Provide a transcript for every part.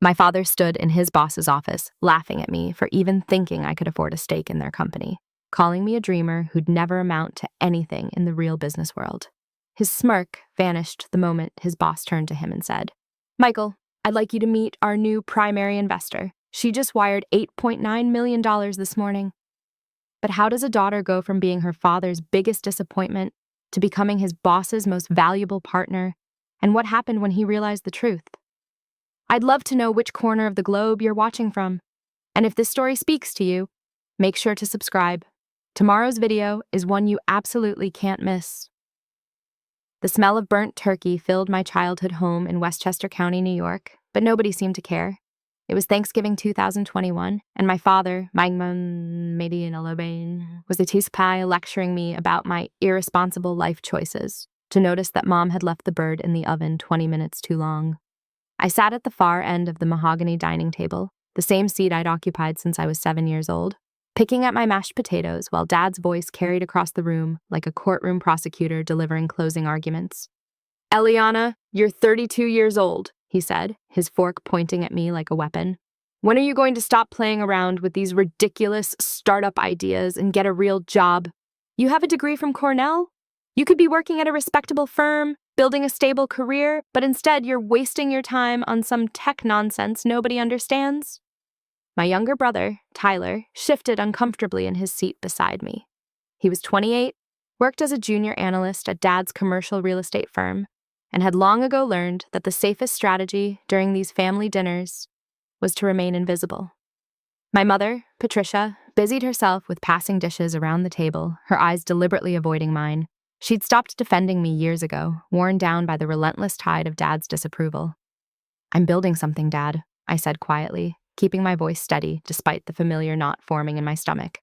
My father stood in his boss's office, laughing at me for even thinking I could afford a stake in their company, calling me a dreamer who'd never amount to anything in the real business world. His smirk vanished the moment his boss turned to him and said, "Michael, I'd like you to meet our new primary investor. She just wired $8.9 million this morning." But how does a daughter go from being her father's biggest disappointment to becoming his boss's most valuable partner? And what happened when he realized the truth? I'd love to know which corner of the globe you're watching from. And if this story speaks to you, make sure to subscribe. Tomorrow's video is one you absolutely can't miss. The smell of burnt turkey filled my childhood home in Westchester County, New York, but nobody seemed to care. It was Thanksgiving 2021, and my father, was a teaspoon pie lecturing me about my irresponsible life choices, to notice that Mom had left the bird in the oven 20 minutes too long. I sat at the far end of the mahogany dining table, the same seat I'd occupied since I was 7 years old, picking at my mashed potatoes while Dad's voice carried across the room like a courtroom prosecutor delivering closing arguments. "Eliana, you're 32 years old," he said, his fork pointing at me like a weapon. "When are you going to stop playing around with these ridiculous startup ideas and get a real job? You have a degree from Cornell? You could be working at a respectable firm, building a stable career, but instead you're wasting your time on some tech nonsense nobody understands." My younger brother, Tyler, shifted uncomfortably in his seat beside me. He was 28, worked as a junior analyst at Dad's commercial real estate firm, and had long ago learned that the safest strategy during these family dinners was to remain invisible. My mother, Patricia, busied herself with passing dishes around the table, her eyes deliberately avoiding mine. She'd stopped defending me years ago, worn down by the relentless tide of Dad's disapproval. "I'm building something, Dad," I said quietly, keeping my voice steady despite the familiar knot forming in my stomach.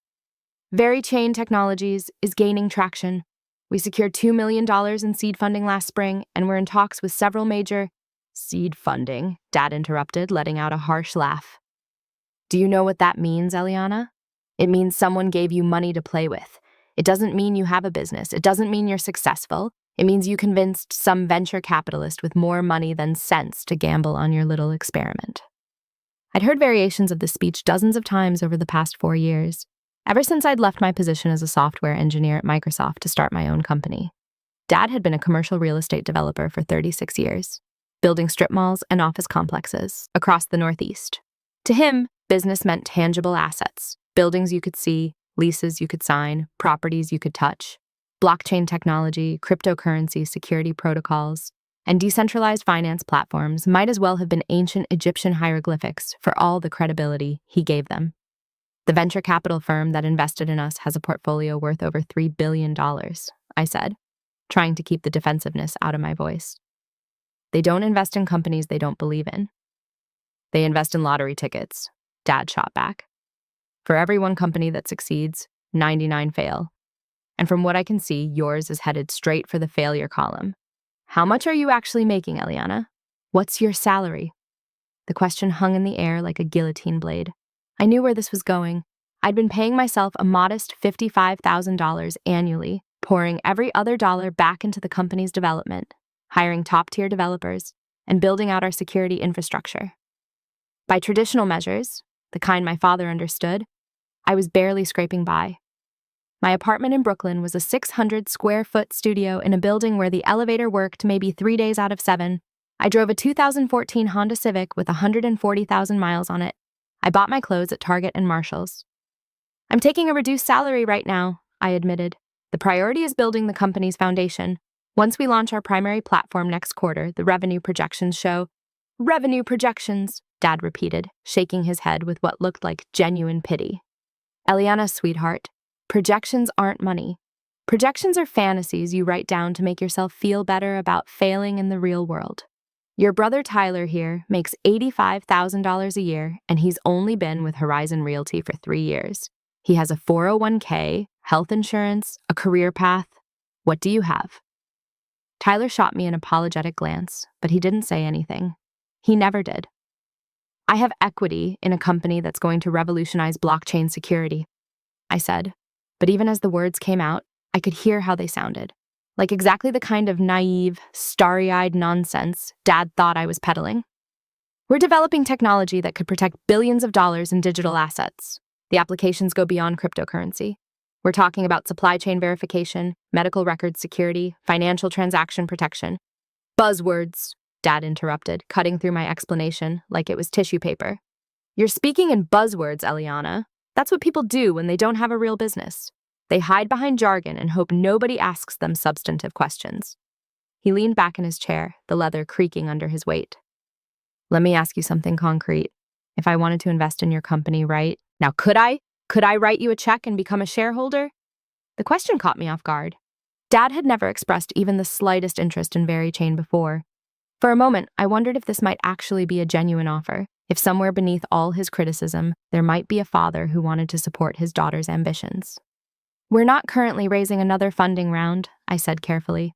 VeryChain Technologies is gaining traction. We secured $2 million in seed funding last spring, and we're in talks with several major— "Seed funding," Dad interrupted, letting out a harsh laugh. "Do you know what that means, Eliana? It means someone gave you money to play with. It doesn't mean you have a business. It doesn't mean you're successful. It means you convinced some venture capitalist with more money than sense to gamble on your little experiment." I'd heard variations of this speech dozens of times over the past 4 years, ever since I'd left my position as a software engineer at Microsoft to start my own company. Dad had been a commercial real estate developer for 36 years, building strip malls and office complexes across the Northeast. To him, business meant tangible assets, buildings you could see, leases you could sign, properties you could touch, blockchain technology, cryptocurrency security protocols, and decentralized finance platforms might as well have been ancient Egyptian hieroglyphics for all the credibility he gave them. "The venture capital firm that invested in us has a portfolio worth over $3 billion, I said, trying to keep the defensiveness out of my voice. "They don't invest in companies they don't believe in. They invest in lottery tickets," Dad shot back. "For every one company that succeeds, 99 fail. And from what I can see, yours is headed straight for the failure column. How much are you actually making, Eliana? What's your salary?" The question hung in the air like a guillotine blade. I knew where this was going. I'd been paying myself a modest $55,000 annually, pouring every other dollar back into the company's development, hiring top-tier developers, and building out our security infrastructure. By traditional measures, the kind my father understood, I was barely scraping by. My apartment in Brooklyn was a 600-square-foot studio in a building where the elevator worked maybe 3 days out of 7. I drove a 2014 Honda Civic with 140,000 miles on it. I bought my clothes at Target and Marshall's. "I'm taking a reduced salary right now," I admitted. "The priority is building the company's foundation. Once we launch our primary platform next quarter, the revenue projections show—" "Revenue projections," Dad repeated, shaking his head with what looked like genuine pity. "Eliana, sweetheart, projections aren't money. Projections are fantasies you write down to make yourself feel better about failing in the real world. Your brother Tyler here makes $85,000 a year, and he's only been with Horizon Realty for 3 years. He has a 401k, health insurance, a career path. What do you have?" Tyler shot me an apologetic glance, but he didn't say anything. He never did. "I have equity in a company that's going to revolutionize blockchain security," I said, but even as the words came out, I could hear how they sounded, like exactly the kind of naive, starry-eyed nonsense Dad thought I was peddling. We're developing technology that could protect billions of dollars in digital assets. The applications go beyond cryptocurrency. We're talking about supply chain verification, medical record security, financial transaction protection. Buzzwords, Dad interrupted, cutting through my explanation like it was tissue paper. You're speaking in buzzwords, Eliana. That's what people do when they don't have a real business. They hide behind jargon and hope nobody asks them substantive questions. He leaned back in his chair, the leather creaking under his weight. Let me ask you something concrete. If I wanted to invest in your company, right? Now, could I? Could I write you a check and become a shareholder? The question caught me off guard. Dad had never expressed even the slightest interest in VeryChain before. For a moment, I wondered if this might actually be a genuine offer, if somewhere beneath all his criticism, there might be a father who wanted to support his daughter's ambitions. We're not currently raising another funding round, I said carefully.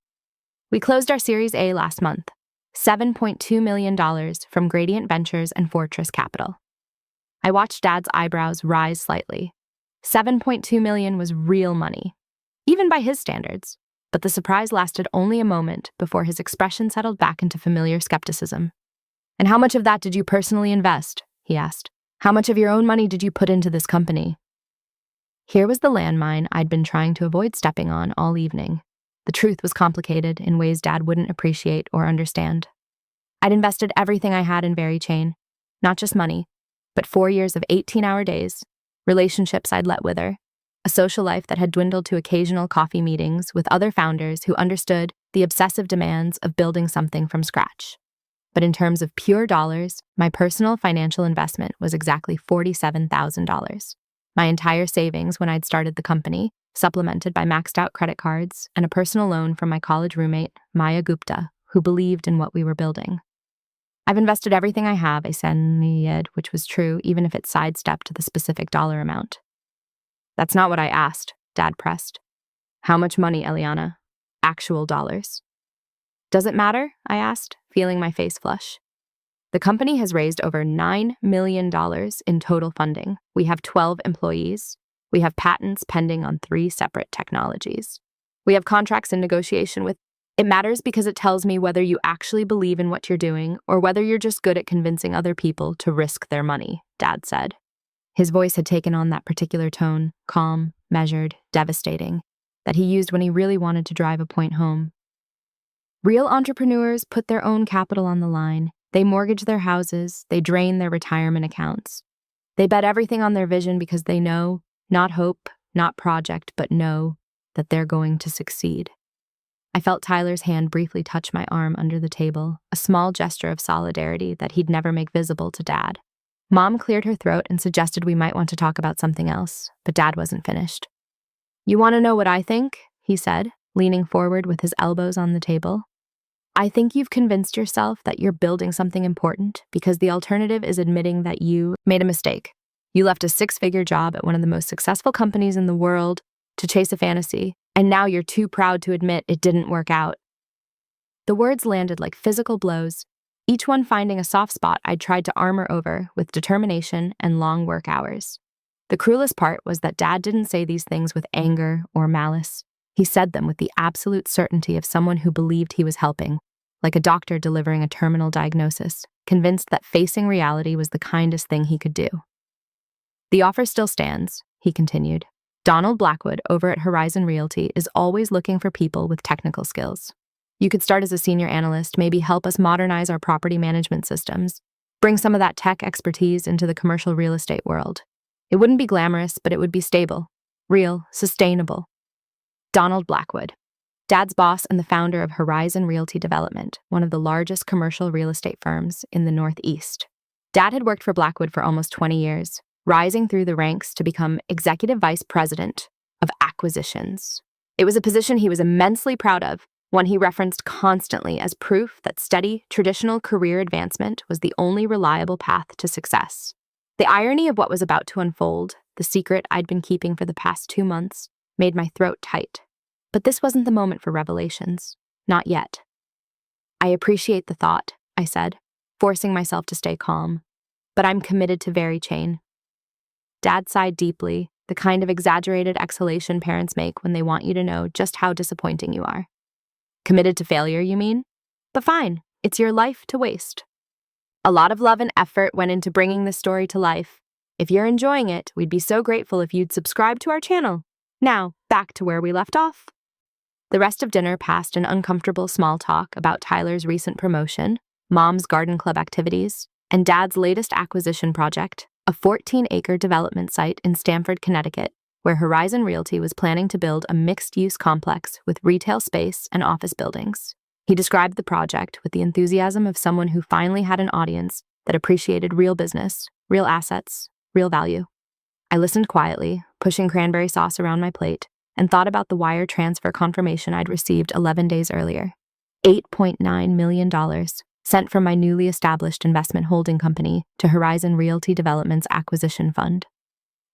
We closed our Series A last month, $7.2 million from Gradient Ventures and Fortress Capital. I watched Dad's eyebrows rise slightly. $7.2 million was real money, even by his standards, but the surprise lasted only a moment before his expression settled back into familiar skepticism. And how much of that did you personally invest? He asked. How much of your own money did you put into this company? Here was the landmine I'd been trying to avoid stepping on all evening. The truth was complicated in ways Dad wouldn't appreciate or understand. I'd invested everything I had in VeryChain, not just money, but 4 years of 18-hour days, relationships I'd let wither, a social life that had dwindled to occasional coffee meetings with other founders who understood the obsessive demands of building something from scratch. But in terms of pure dollars, my personal financial investment was exactly $47,000. My entire savings when I'd started the company, supplemented by maxed-out credit cards and a personal loan from my college roommate, Maya Gupta, who believed in what we were building. I've invested everything I have, I said, which was true even if it sidestepped the specific dollar amount. That's not what I asked, Dad pressed. How much money, Eliana? Actual dollars. Does it matter? I asked, feeling my face flush. The company has raised over $9 million in total funding. We have 12 employees. We have patents pending on 3 separate technologies. We have contracts in negotiation with. It matters because it tells me whether you actually believe in what you're doing or whether you're just good at convincing other people to risk their money, Dad said. His voice had taken on that particular tone, calm, measured, devastating, that he used when he really wanted to drive a point home. Real entrepreneurs put their own capital on the line. They mortgage their houses. They drain their retirement accounts. They bet everything on their vision because they know, not hope, not project, but know that they're going to succeed. I felt Tyler's hand briefly touch my arm under the table, a small gesture of solidarity that he'd never make visible to Dad. Mom cleared her throat and suggested we might want to talk about something else, but Dad wasn't finished. You want to know what I think? He said, leaning forward with his elbows on the table. I think you've convinced yourself that you're building something important because the alternative is admitting that you made a mistake. You left a 6-figure job at one of the most successful companies in the world to chase a fantasy, and now you're too proud to admit it didn't work out. The words landed like physical blows, each one finding a soft spot I'd tried to armor over with determination and long work hours. The cruelest part was that Dad didn't say these things with anger or malice. He said them with the absolute certainty of someone who believed he was helping, like a doctor delivering a terminal diagnosis, convinced that facing reality was the kindest thing he could do. The offer still stands, he continued. Donald Blackwood over at Horizon Realty is always looking for people with technical skills. You could start as a senior analyst, maybe help us modernize our property management systems, bring some of that tech expertise into the commercial real estate world. It wouldn't be glamorous, but it would be stable, real, sustainable. Donald Blackwood, Dad's boss and the founder of Horizon Realty Development, one of the largest commercial real estate firms in the Northeast. Dad had worked for Blackwood for almost 20 years, rising through the ranks to become Executive Vice President of Acquisitions. It was a position he was immensely proud of, one he referenced constantly as proof that steady, traditional career advancement was the only reliable path to success. The irony of what was about to unfold, the secret I'd been keeping for the past 2 months, made my throat tight. But this wasn't the moment for revelations. Not yet. I appreciate the thought, I said, forcing myself to stay calm. But I'm committed to VeryChain. Dad sighed deeply, the kind of exaggerated exhalation parents make when they want you to know just how disappointing you are. Committed to failure, you mean? But fine, it's your life to waste. A lot of love and effort went into bringing this story to life. If you're enjoying it, we'd be so grateful if you'd subscribe to our channel. Now, back to where we left off. The rest of dinner passed in uncomfortable small talk about Tyler's recent promotion, Mom's garden club activities, and Dad's latest acquisition project, a 14-acre development site in Stamford, Connecticut, where Horizon Realty was planning to build a mixed-use complex with retail space and office buildings. He described the project with the enthusiasm of someone who finally had an audience that appreciated real business, real assets, real value. I listened quietly, pushing cranberry sauce around my plate, and thought about the wire transfer confirmation I'd received 11 days earlier. $8.9 million, sent from my newly established investment holding company to Horizon Realty Development's acquisition fund.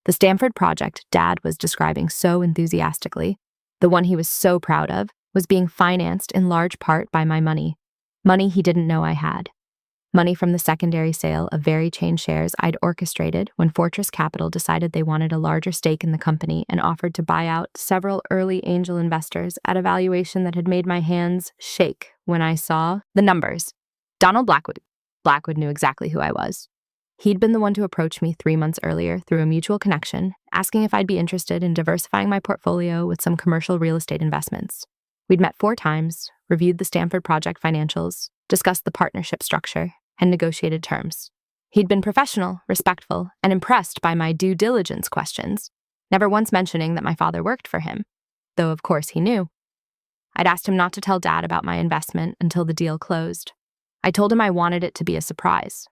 The Stamford project Dad was describing so enthusiastically, the one he was so proud of, was being financed in large part by my money he didn't know I had. Money from the secondary sale of Very Chain shares I'd orchestrated when Fortress Capital decided they wanted a larger stake in the company and offered to buy out several early angel investors at a valuation that had made my hands shake when I saw the numbers. Donald Blackwood. Blackwood knew exactly who I was. He'd been the one to approach me 3 months earlier through a mutual connection, asking if I'd be interested in diversifying my portfolio with some commercial real estate investments. We'd met 4 times, reviewed the Stamford project financials, discussed the partnership structure, and negotiated terms. He'd been professional, respectful, and impressed by my due diligence questions, never once mentioning that my father worked for him, though of course he knew. I'd asked him not to tell Dad about my investment until the deal closed. I told him I wanted it to be a surprise.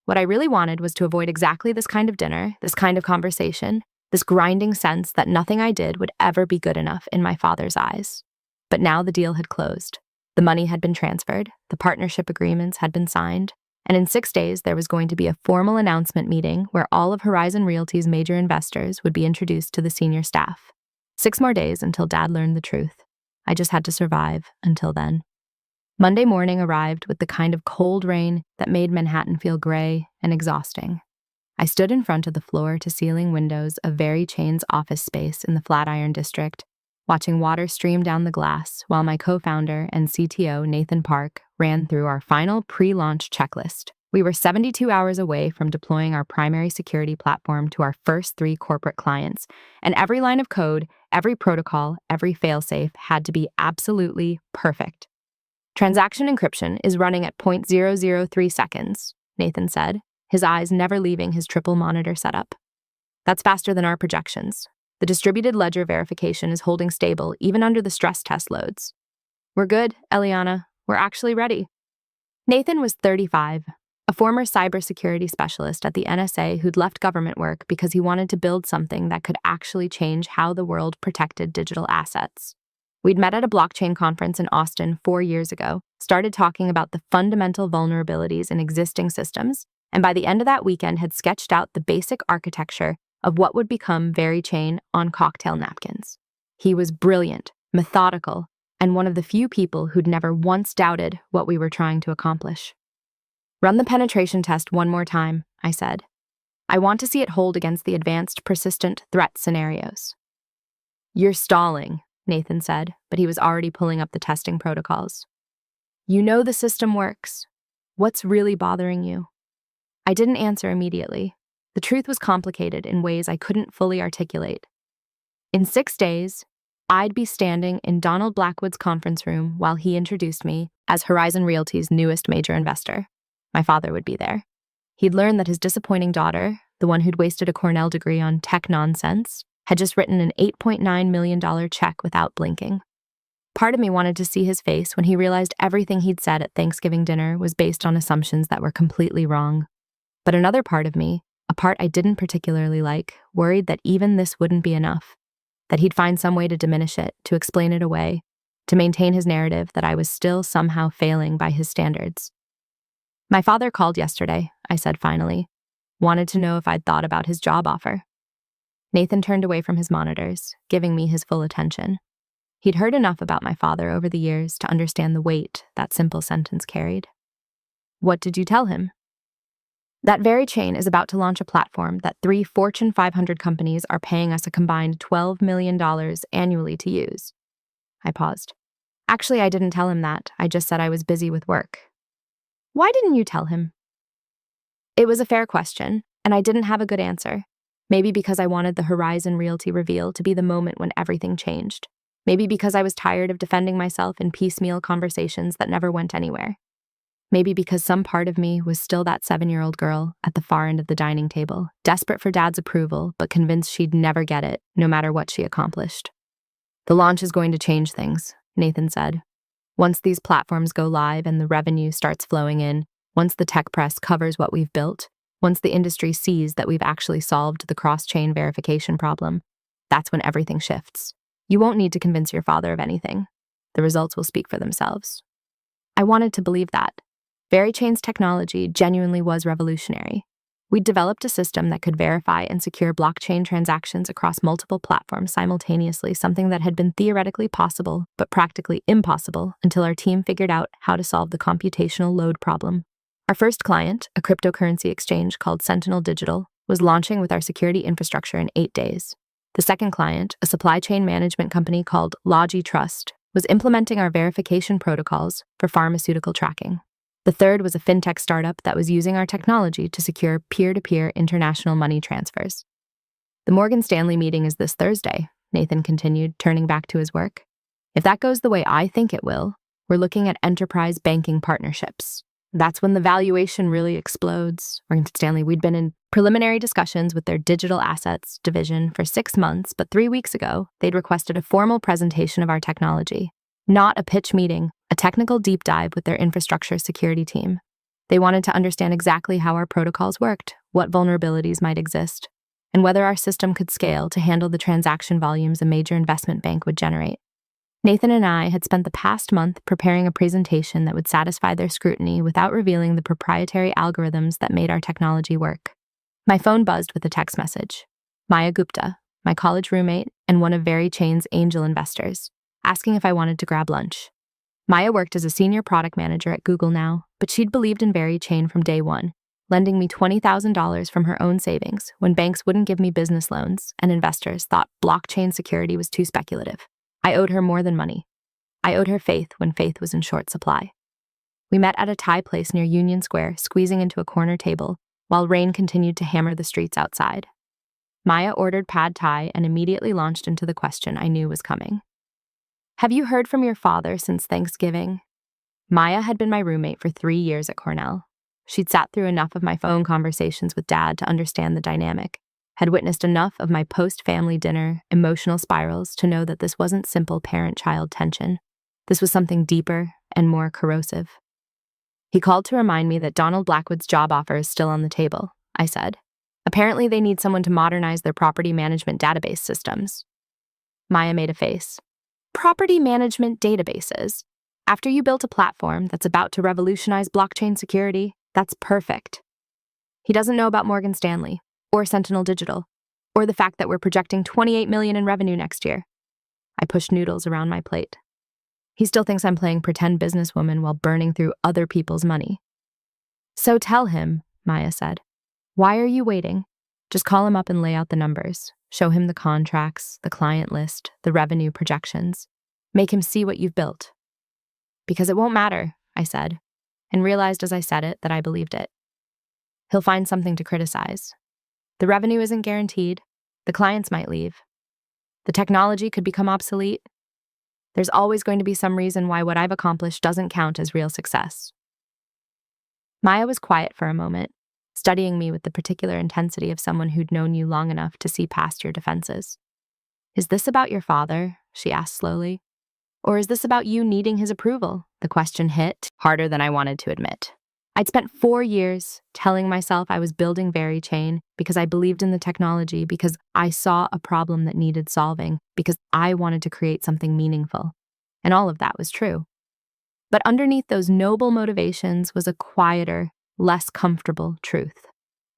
What I really wanted was to avoid exactly this kind of dinner, this kind of conversation, this grinding sense that nothing I did would ever be good enough in my father's eyes. But now the deal had closed. The money had been transferred, the partnership agreements had been signed, and in 6 days there was going to be a formal announcement meeting where all of Horizon Realty's major investors would be introduced to the senior staff. 6 more days until Dad learned the truth. I just had to survive until then. Monday morning arrived with the kind of cold rain that made Manhattan feel gray and exhausting. I stood in front of the floor-to-ceiling windows of Very Chain's office space in the Flatiron District, watching water stream down the glass while my co-founder and CTO, Nathan Park, ran through our final pre-launch checklist. We were 72 hours away from deploying our primary security platform to our first 3 corporate clients, and every line of code, every protocol, every failsafe had to be absolutely perfect. Transaction encryption is running at 0.003 seconds, Nathan said, his eyes never leaving his triple monitor setup. That's faster than our projections. The distributed ledger verification is holding stable even under the stress test loads. We're good, Eliana. We're actually ready. Nathan was 35, a former cybersecurity specialist at the NSA who'd left government work because he wanted to build something that could actually change how the world protected digital assets. We'd met at a blockchain conference in Austin 4 years ago, started talking about the fundamental vulnerabilities in existing systems, and by the end of that weekend had sketched out the basic architecture of what would become Very Chain on cocktail napkins. He was brilliant, methodical, and one of the few people who'd never once doubted what we were trying to accomplish. Run the penetration test one more time, I said. I want to see it hold against the advanced persistent threat scenarios. You're stalling, Nathan said, but he was already pulling up the testing protocols. You know the system works. What's really bothering you? I didn't answer immediately. The truth was complicated in ways I couldn't fully articulate. In 6 days, I'd be standing in Donald Blackwood's conference room while he introduced me as Horizon Realty's newest major investor. My father would be there. He'd learned that his disappointing daughter, the one who'd wasted a Cornell degree on tech nonsense, had just written an $8.9 million check without blinking. Part of me wanted to see his face when he realized everything he'd said at Thanksgiving dinner was based on assumptions that were completely wrong. But another part of me, a part I didn't particularly like, worried that even this wouldn't be enough, that he'd find some way to diminish it, to explain it away, to maintain his narrative that I was still somehow failing by his standards. My father called yesterday, I said finally, wanted to know if I'd thought about his job offer. Nathan turned away from his monitors, giving me his full attention. He'd heard enough about my father over the years to understand the weight that simple sentence carried. What did you tell him? That Very Chain is about to launch a platform that 3 Fortune 500 companies are paying us a combined $12 million annually to use. I paused. Actually, I didn't tell him that. I just said I was busy with work. Why didn't you tell him? It was a fair question, and I didn't have a good answer. Maybe because I wanted the Horizon Realty reveal to be the moment when everything changed. Maybe because I was tired of defending myself in piecemeal conversations that never went anywhere. Maybe because some part of me was still that 7-year-old girl at the far end of the dining table, desperate for Dad's approval, but convinced she'd never get it, no matter what she accomplished. The launch is going to change things, Nathan said. Once these platforms go live and the revenue starts flowing in, once the tech press covers what we've built, once the industry sees that we've actually solved the cross-chain verification problem, that's when everything shifts. You won't need to convince your father of anything. The results will speak for themselves. I wanted to believe that. VeriChain's technology genuinely was revolutionary. We'd developed a system that could verify and secure blockchain transactions across multiple platforms simultaneously, something that had been theoretically possible, but practically impossible until our team figured out how to solve the computational load problem. Our first client, a cryptocurrency exchange called Sentinel Digital, was launching with our security infrastructure in 8 days. The second client, a supply chain management company called Logi Trust, was implementing our verification protocols for pharmaceutical tracking. The third was a fintech startup that was using our technology to secure peer-to-peer international money transfers. The Morgan Stanley meeting is this Thursday, Nathan continued, turning back to his work. If that goes the way I think it will, we're looking at enterprise banking partnerships. That's when the valuation really explodes. Morgan Stanley, we'd been in preliminary discussions with their digital assets division for 6 months, but 3 weeks ago, they'd requested a formal presentation of our technology. Not a pitch meeting, a technical deep dive with their infrastructure security team. They wanted to understand exactly how our protocols worked, what vulnerabilities might exist, and whether our system could scale to handle the transaction volumes a major investment bank would generate. Nathan and I had spent the past month preparing a presentation that would satisfy their scrutiny without revealing the proprietary algorithms that made our technology work. My phone buzzed with a text message. Maya Gupta, my college roommate and one of VeriChain's angel investors, asking if I wanted to grab lunch. Maya worked as a senior product manager at Google now, but she'd believed in VeriChain from day one, lending me $20,000 from her own savings when banks wouldn't give me business loans and investors thought blockchain security was too speculative. I owed her more than money. I owed her faith when faith was in short supply. We met at a Thai place near Union Square, squeezing into a corner table, while rain continued to hammer the streets outside. Maya ordered pad thai and immediately launched into the question I knew was coming. Have you heard from your father since Thanksgiving? Maya had been my roommate for 3 years at Cornell. She'd sat through enough of my phone conversations with Dad to understand the dynamic, had witnessed enough of my post-family dinner emotional spirals to know that this wasn't simple parent-child tension. This was something deeper and more corrosive. He called to remind me that Donald Blackwood's job offer is still on the table, I said. Apparently they need someone to modernize their property management database systems. Maya made a face. Property management databases. After you built a platform that's about to revolutionize blockchain security, that's perfect. He doesn't know about Morgan Stanley, or Sentinel Digital, or the fact that we're projecting $28 million in revenue next year. I pushed noodles around my plate. He still thinks I'm playing pretend businesswoman while burning through other people's money. So tell him, Maya said. Why are you waiting? Just call him up and lay out the numbers. Show him the contracts, the client list, the revenue projections. Make him see what you've built. Because it won't matter, I said, and realized as I said it that I believed it. He'll find something to criticize. The revenue isn't guaranteed. The clients might leave. The technology could become obsolete. There's always going to be some reason why what I've accomplished doesn't count as real success. Maya was quiet for a moment, studying me with the particular intensity of someone who'd known you long enough to see past your defenses. Is this about your father? She asked slowly. Or is this about you needing his approval? The question hit harder than I wanted to admit. I'd spent 4 years telling myself I was building VeriChain because I believed in the technology, because I saw a problem that needed solving, because I wanted to create something meaningful. And all of that was true. But underneath those noble motivations was a quieter, less comfortable truth.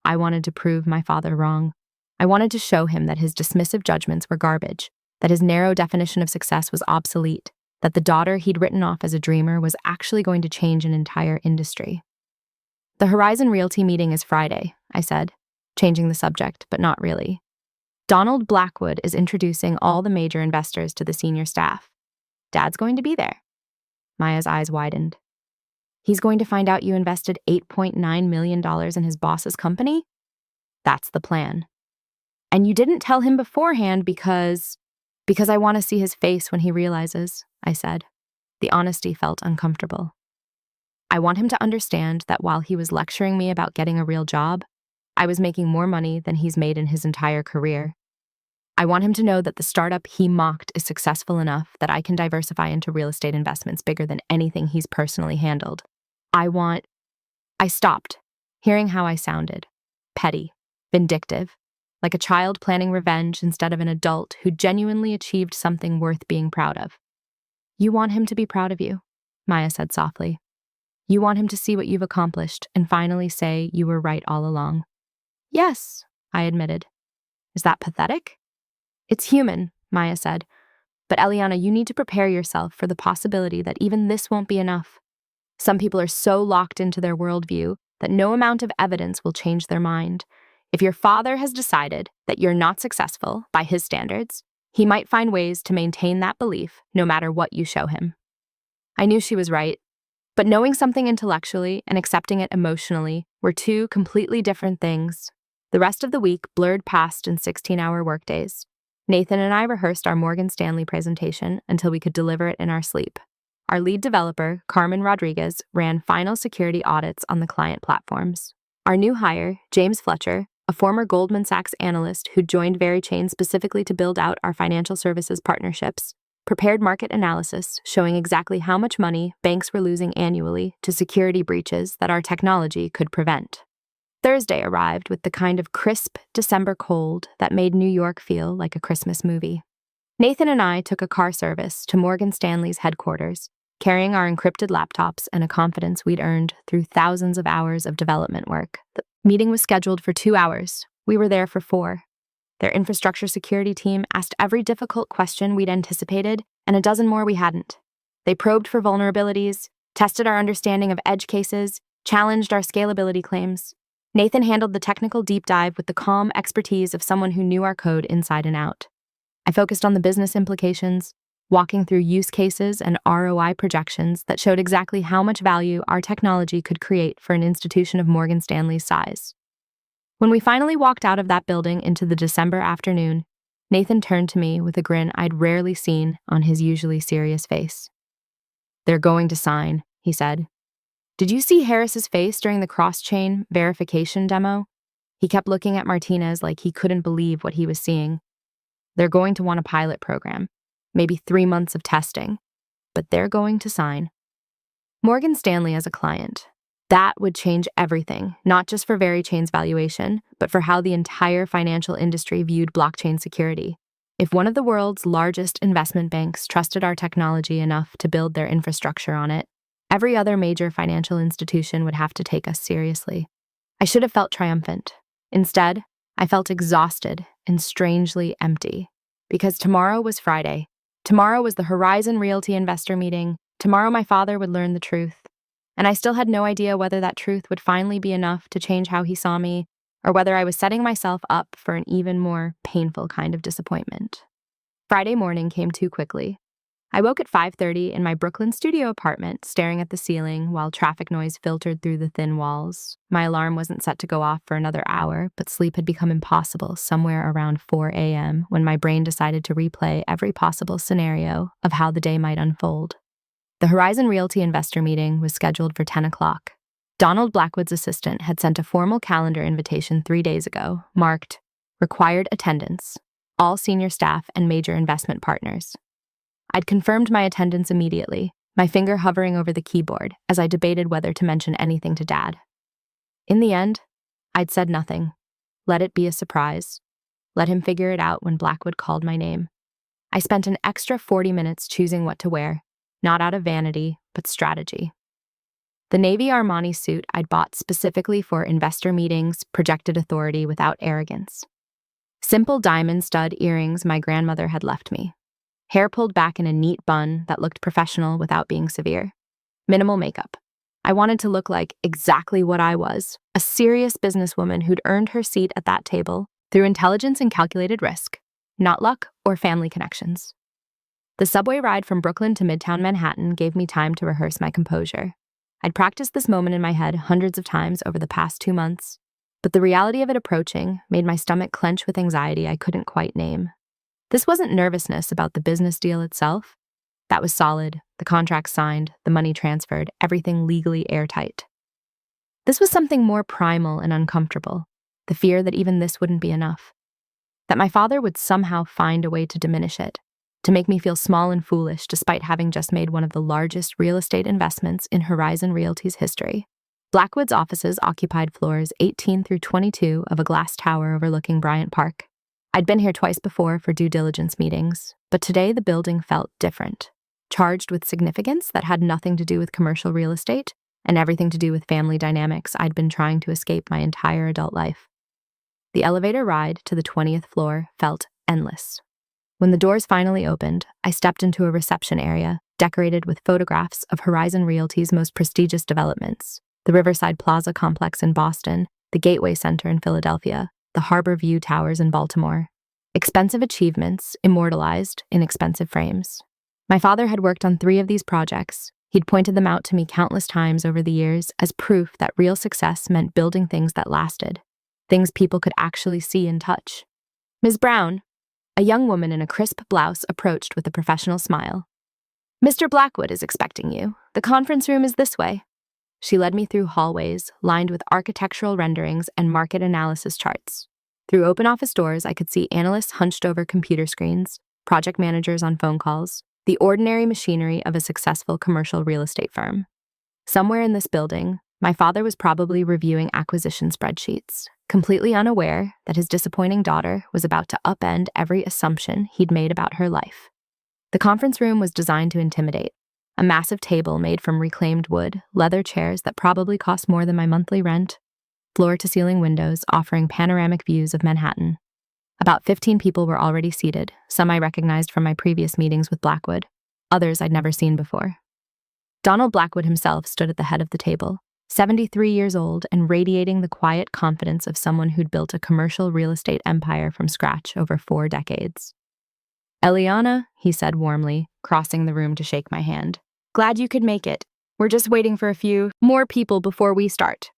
I wanted to prove my father wrong. I wanted to show him that his dismissive judgments were garbage, that his narrow definition of success was obsolete, that the daughter he'd written off as a dreamer was actually going to change an entire industry. The Horizon Realty meeting is Friday, I said, changing the subject, but not really. Donald Blackwood is introducing all the major investors to the senior staff. Dad's going to be there. Maya's eyes widened. He's going to find out you invested $8.9 million in his boss's company? That's the plan. And you didn't tell him beforehand because I want to see his face when he realizes, I said. The honesty felt uncomfortable. I want him to understand that while he was lecturing me about getting a real job, I was making more money than he's made in his entire career. I want him to know that the startup he mocked is successful enough that I can diversify into real estate investments bigger than anything he's personally handled. I stopped, hearing how I sounded. Petty, vindictive, like a child planning revenge instead of an adult who genuinely achieved something worth being proud of. You want him to be proud of you, Maya said softly. You want him to see what you've accomplished and finally say you were right all along. Yes, I admitted. Is that pathetic? It's human, Maya said. But Eliana, you need to prepare yourself for the possibility that even this won't be enough. Some people are so locked into their worldview that no amount of evidence will change their mind. If your father has decided that you're not successful by his standards, he might find ways to maintain that belief no matter what you show him. I knew she was right, but knowing something intellectually and accepting it emotionally were two completely different things. The rest of the week blurred past in 16-hour workdays. Nathan and I rehearsed our Morgan Stanley presentation until we could deliver it in our sleep. Our lead developer, Carmen Rodriguez, ran final security audits on the client platforms. Our new hire, James Fletcher, a former Goldman Sachs analyst who joined VeryChain specifically to build out our financial services partnerships, prepared market analysis showing exactly how much money banks were losing annually to security breaches that our technology could prevent. Thursday arrived with the kind of crisp December cold that made New York feel like a Christmas movie. Nathan and I took a car service to Morgan Stanley's headquarters, carrying our encrypted laptops and a confidence we'd earned through thousands of hours of development work. The meeting was scheduled for 2 hours. We were there for 4. Their infrastructure security team asked every difficult question we'd anticipated and a dozen more we hadn't. They probed for vulnerabilities, tested our understanding of edge cases, challenged our scalability claims. Nathan handled the technical deep dive with the calm expertise of someone who knew our code inside and out. I focused on the business implications, walking through use cases and ROI projections that showed exactly how much value our technology could create for an institution of Morgan Stanley's size. When we finally walked out of that building into the December afternoon, Nathan turned to me with a grin I'd rarely seen on his usually serious face. "They're going to sign," he said. "Did you see Harris's face during the cross-chain verification demo? He kept looking at Martinez like he couldn't believe what he was seeing. They're going to want a pilot program, maybe 3 months of testing, but they're going to sign." Morgan Stanley as a client. That would change everything, not just for VeryChain's valuation, but for how the entire financial industry viewed blockchain security. If one of the world's largest investment banks trusted our technology enough to build their infrastructure on it, every other major financial institution would have to take us seriously. I should have felt triumphant. Instead, I felt exhausted and strangely empty. Because tomorrow was Friday. Tomorrow was the Horizon Realty investor meeting. Tomorrow my father would learn the truth. And I still had no idea whether that truth would finally be enough to change how he saw me, or whether I was setting myself up for an even more painful kind of disappointment. Friday morning came too quickly. I woke at 5:30 in my Brooklyn studio apartment, staring at the ceiling while traffic noise filtered through the thin walls. My alarm wasn't set to go off for another hour, but sleep had become impossible somewhere around 4 a.m. when my brain decided to replay every possible scenario of how the day might unfold. The Horizon Realty investor meeting was scheduled for 10 o'clock. Donald Blackwood's assistant had sent a formal calendar invitation 3 days ago, marked "Required Attendance, all senior staff and major investment partners." I'd confirmed my attendance immediately, my finger hovering over the keyboard as I debated whether to mention anything to Dad. In the end, I'd said nothing. Let it be a surprise. Let him figure it out when Blackwood called my name. I spent an extra 40 minutes choosing what to wear, not out of vanity, but strategy. The navy Armani suit I'd bought specifically for investor meetings projected authority without arrogance. Simple diamond stud earrings my grandmother had left me. Hair pulled back in a neat bun that looked professional without being severe. Minimal makeup. I wanted to look like exactly what I was, a serious businesswoman who'd earned her seat at that table through intelligence and calculated risk, not luck or family connections. The subway ride from Brooklyn to Midtown Manhattan gave me time to rehearse my composure. I'd practiced this moment in my head hundreds of times over the past 2 months, but the reality of it approaching made my stomach clench with anxiety I couldn't quite name. This wasn't nervousness about the business deal itself. That was solid, the contract signed, the money transferred, everything legally airtight. This was something more primal and uncomfortable, the fear that even this wouldn't be enough, that my father would somehow find a way to diminish it, to make me feel small and foolish despite having just made one of the largest real estate investments in Horizon Realty's history. Blackwood's offices occupied floors 18 through 22 of a glass tower overlooking Bryant Park. I'd been here twice before for due diligence meetings, but today the building felt different, charged with significance that had nothing to do with commercial real estate and everything to do with family dynamics I'd been trying to escape my entire adult life. The elevator ride to the 20th floor felt endless. When the doors finally opened, I stepped into a reception area decorated with photographs of Horizon Realty's most prestigious developments: the Riverside Plaza complex in Boston, the Gateway Center in Philadelphia, the Harbor View Towers in Baltimore. Expensive achievements immortalized in expensive frames. My father had worked on 3 of these projects. He'd pointed them out to me countless times over the years as proof that real success meant building things that lasted, things people could actually see and touch. "Ms. Brown," a young woman in a crisp blouse approached with a professional smile. "Mr. Blackwood is expecting you. The conference room is this way." She led me through hallways lined with architectural renderings and market analysis charts. Through open office doors, I could see analysts hunched over computer screens, project managers on phone calls, the ordinary machinery of a successful commercial real estate firm. Somewhere in this building, my father was probably reviewing acquisition spreadsheets, completely unaware that his disappointing daughter was about to upend every assumption he'd made about her life. The conference room was designed to intimidate. A massive table made from reclaimed wood, leather chairs that probably cost more than my monthly rent, floor-to-ceiling windows offering panoramic views of Manhattan. About 15 people were already seated, some I recognized from my previous meetings with Blackwood, others I'd never seen before. Donald Blackwood himself stood at the head of the table, 73 years old and radiating the quiet confidence of someone who'd built a commercial real estate empire from scratch over 4 decades. "Eliana," he said warmly, crossing the room to shake my hand. "Glad you could make it. We're just waiting for a few more people before we start."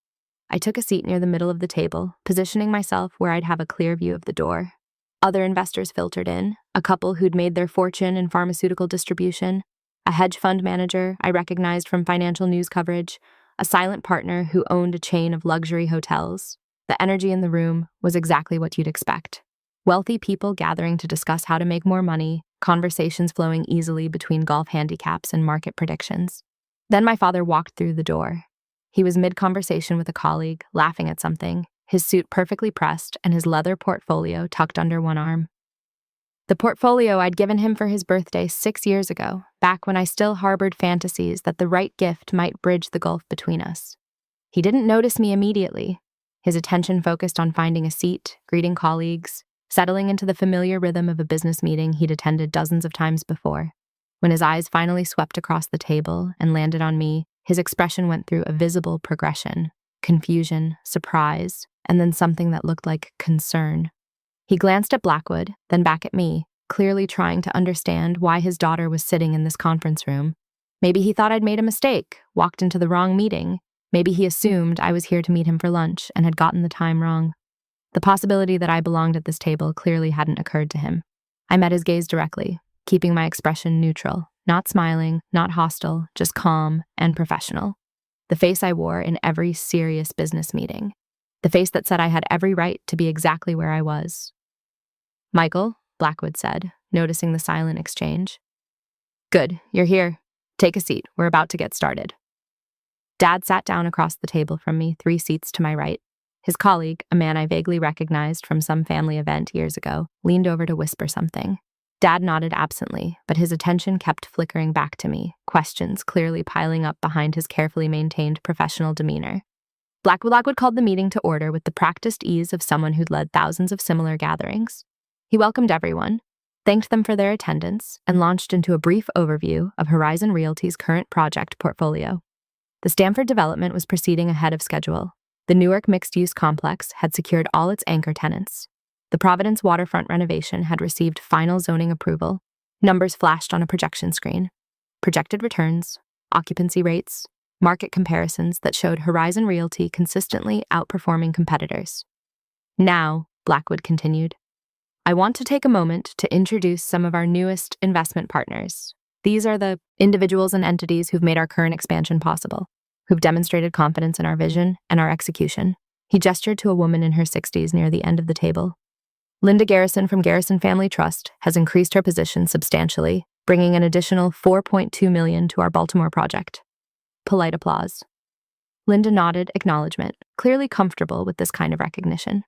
I took a seat near the middle of the table, positioning myself where I'd have a clear view of the door. Other investors filtered in, a couple who'd made their fortune in pharmaceutical distribution, a hedge fund manager I recognized from financial news coverage, a silent partner who owned a chain of luxury hotels. The energy in the room was exactly what you'd expect. Wealthy people gathering to discuss how to make more money, conversations flowing easily between golf handicaps and market predictions. Then my father walked through the door. He was mid-conversation with a colleague, laughing at something, his suit perfectly pressed and his leather portfolio tucked under one arm. The portfolio I'd given him for his birthday 6 years ago, back when I still harbored fantasies that the right gift might bridge the gulf between us. He didn't notice me immediately. His attention focused on finding a seat, greeting colleagues, settling into the familiar rhythm of a business meeting he'd attended dozens of times before. When his eyes finally swept across the table and landed on me, his expression went through a visible progression: confusion, surprise, and then something that looked like concern. He glanced at Blackwood, then back at me, clearly trying to understand why his daughter was sitting in this conference room. Maybe he thought I'd made a mistake, walked into the wrong meeting. Maybe he assumed I was here to meet him for lunch and had gotten the time wrong. The possibility that I belonged at this table clearly hadn't occurred to him. I met his gaze directly, keeping my expression neutral, not smiling, not hostile, just calm and professional. The face I wore in every serious business meeting. The face that said I had every right to be exactly where I was. "Michael," Blackwood said, noticing the silent exchange. "Good, you're here. Take a seat. We're about to get started." Dad sat down across the table from me, 3 seats to my right. His colleague, a man I vaguely recognized from some family event years ago, leaned over to whisper something. Dad nodded absently, but his attention kept flickering back to me, questions clearly piling up behind his carefully maintained professional demeanor. Blackwood called the meeting to order with the practiced ease of someone who'd led thousands of similar gatherings. He welcomed everyone, thanked them for their attendance, and launched into a brief overview of Horizon Realty's current project portfolio. The Stamford development was proceeding ahead of schedule. The Newark mixed-use complex had secured all its anchor tenants. The Providence waterfront renovation had received final zoning approval. Numbers flashed on a projection screen. Projected returns, occupancy rates, market comparisons that showed Horizon Realty consistently outperforming competitors. Now, Blackwood continued, I want to take a moment to introduce some of our newest investment partners. These are the individuals and entities who've made our current expansion possible, who've demonstrated confidence in our vision and our execution. He gestured to a woman in her 60s near the end of the table. Linda Garrison from Garrison Family Trust has increased her position substantially, bringing an additional $4.2 million to our Baltimore project. Polite applause. Linda nodded acknowledgement, clearly comfortable with this kind of recognition.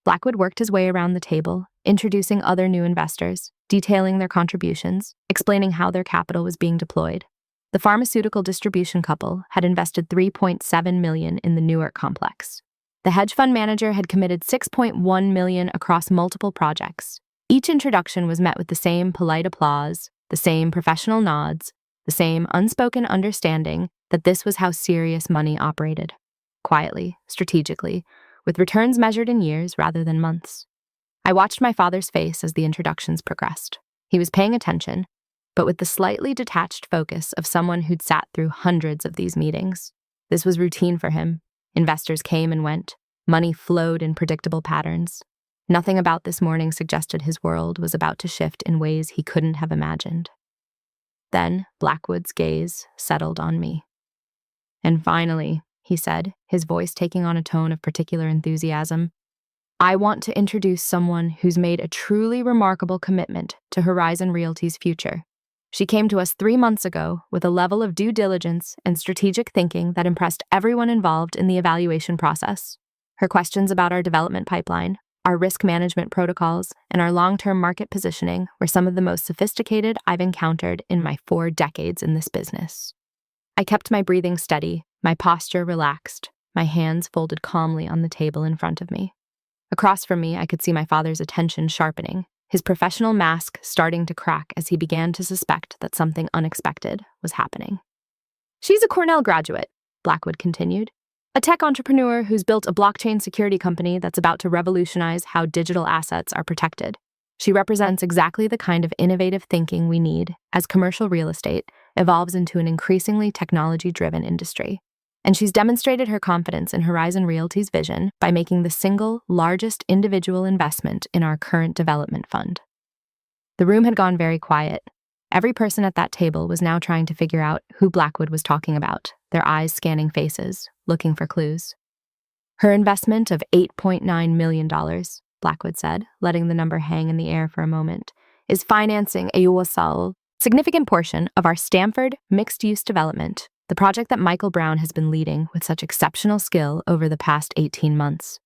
Blackwood worked his way around the table, introducing other new investors, detailing their contributions, explaining how their capital was being deployed. The pharmaceutical distribution couple had invested $3.7 million in the Newark complex. The hedge fund manager had committed $6.1 million across multiple projects. Each introduction was met with the same polite applause, the same professional nods, the same unspoken understanding that this was how serious money operated. Quietly, strategically, with returns measured in years rather than months. I watched my father's face as the introductions progressed. He was paying attention, but with the slightly detached focus of someone who'd sat through hundreds of these meetings. This was routine for him. Investors came and went. Money flowed in predictable patterns. Nothing about this morning suggested his world was about to shift in ways he couldn't have imagined. Then Blackwood's gaze settled on me. And finally, he said, his voice taking on a tone of particular enthusiasm, I want to introduce someone who's made a truly remarkable commitment to Horizon Realty's future. She came to us 3 months ago with a level of due diligence and strategic thinking that impressed everyone involved in the evaluation process. Her questions about our development pipeline, our risk management protocols, and our long-term market positioning were some of the most sophisticated I've encountered in my 4 decades in this business. I kept my breathing steady, my posture relaxed, my hands folded calmly on the table in front of me. Across from me, I could see my father's attention sharpening, his professional mask starting to crack as he began to suspect that something unexpected was happening. She's a Cornell graduate, Blackwood continued, a tech entrepreneur who's built a blockchain security company that's about to revolutionize how digital assets are protected. She represents exactly the kind of innovative thinking we need as commercial real estate evolves into an increasingly technology-driven industry. And she's demonstrated her confidence in Horizon Realty's vision by making the single largest individual investment in our current development fund. The room had gone very quiet. Every person at that table was now trying to figure out who Blackwood was talking about, their eyes scanning faces, looking for clues. Her investment of $8.9 million, Blackwood said, letting the number hang in the air for a moment, is financing a significant portion of our Stanford mixed-use development, the project that Michael Brown has been leading with such exceptional skill over the past 18 months.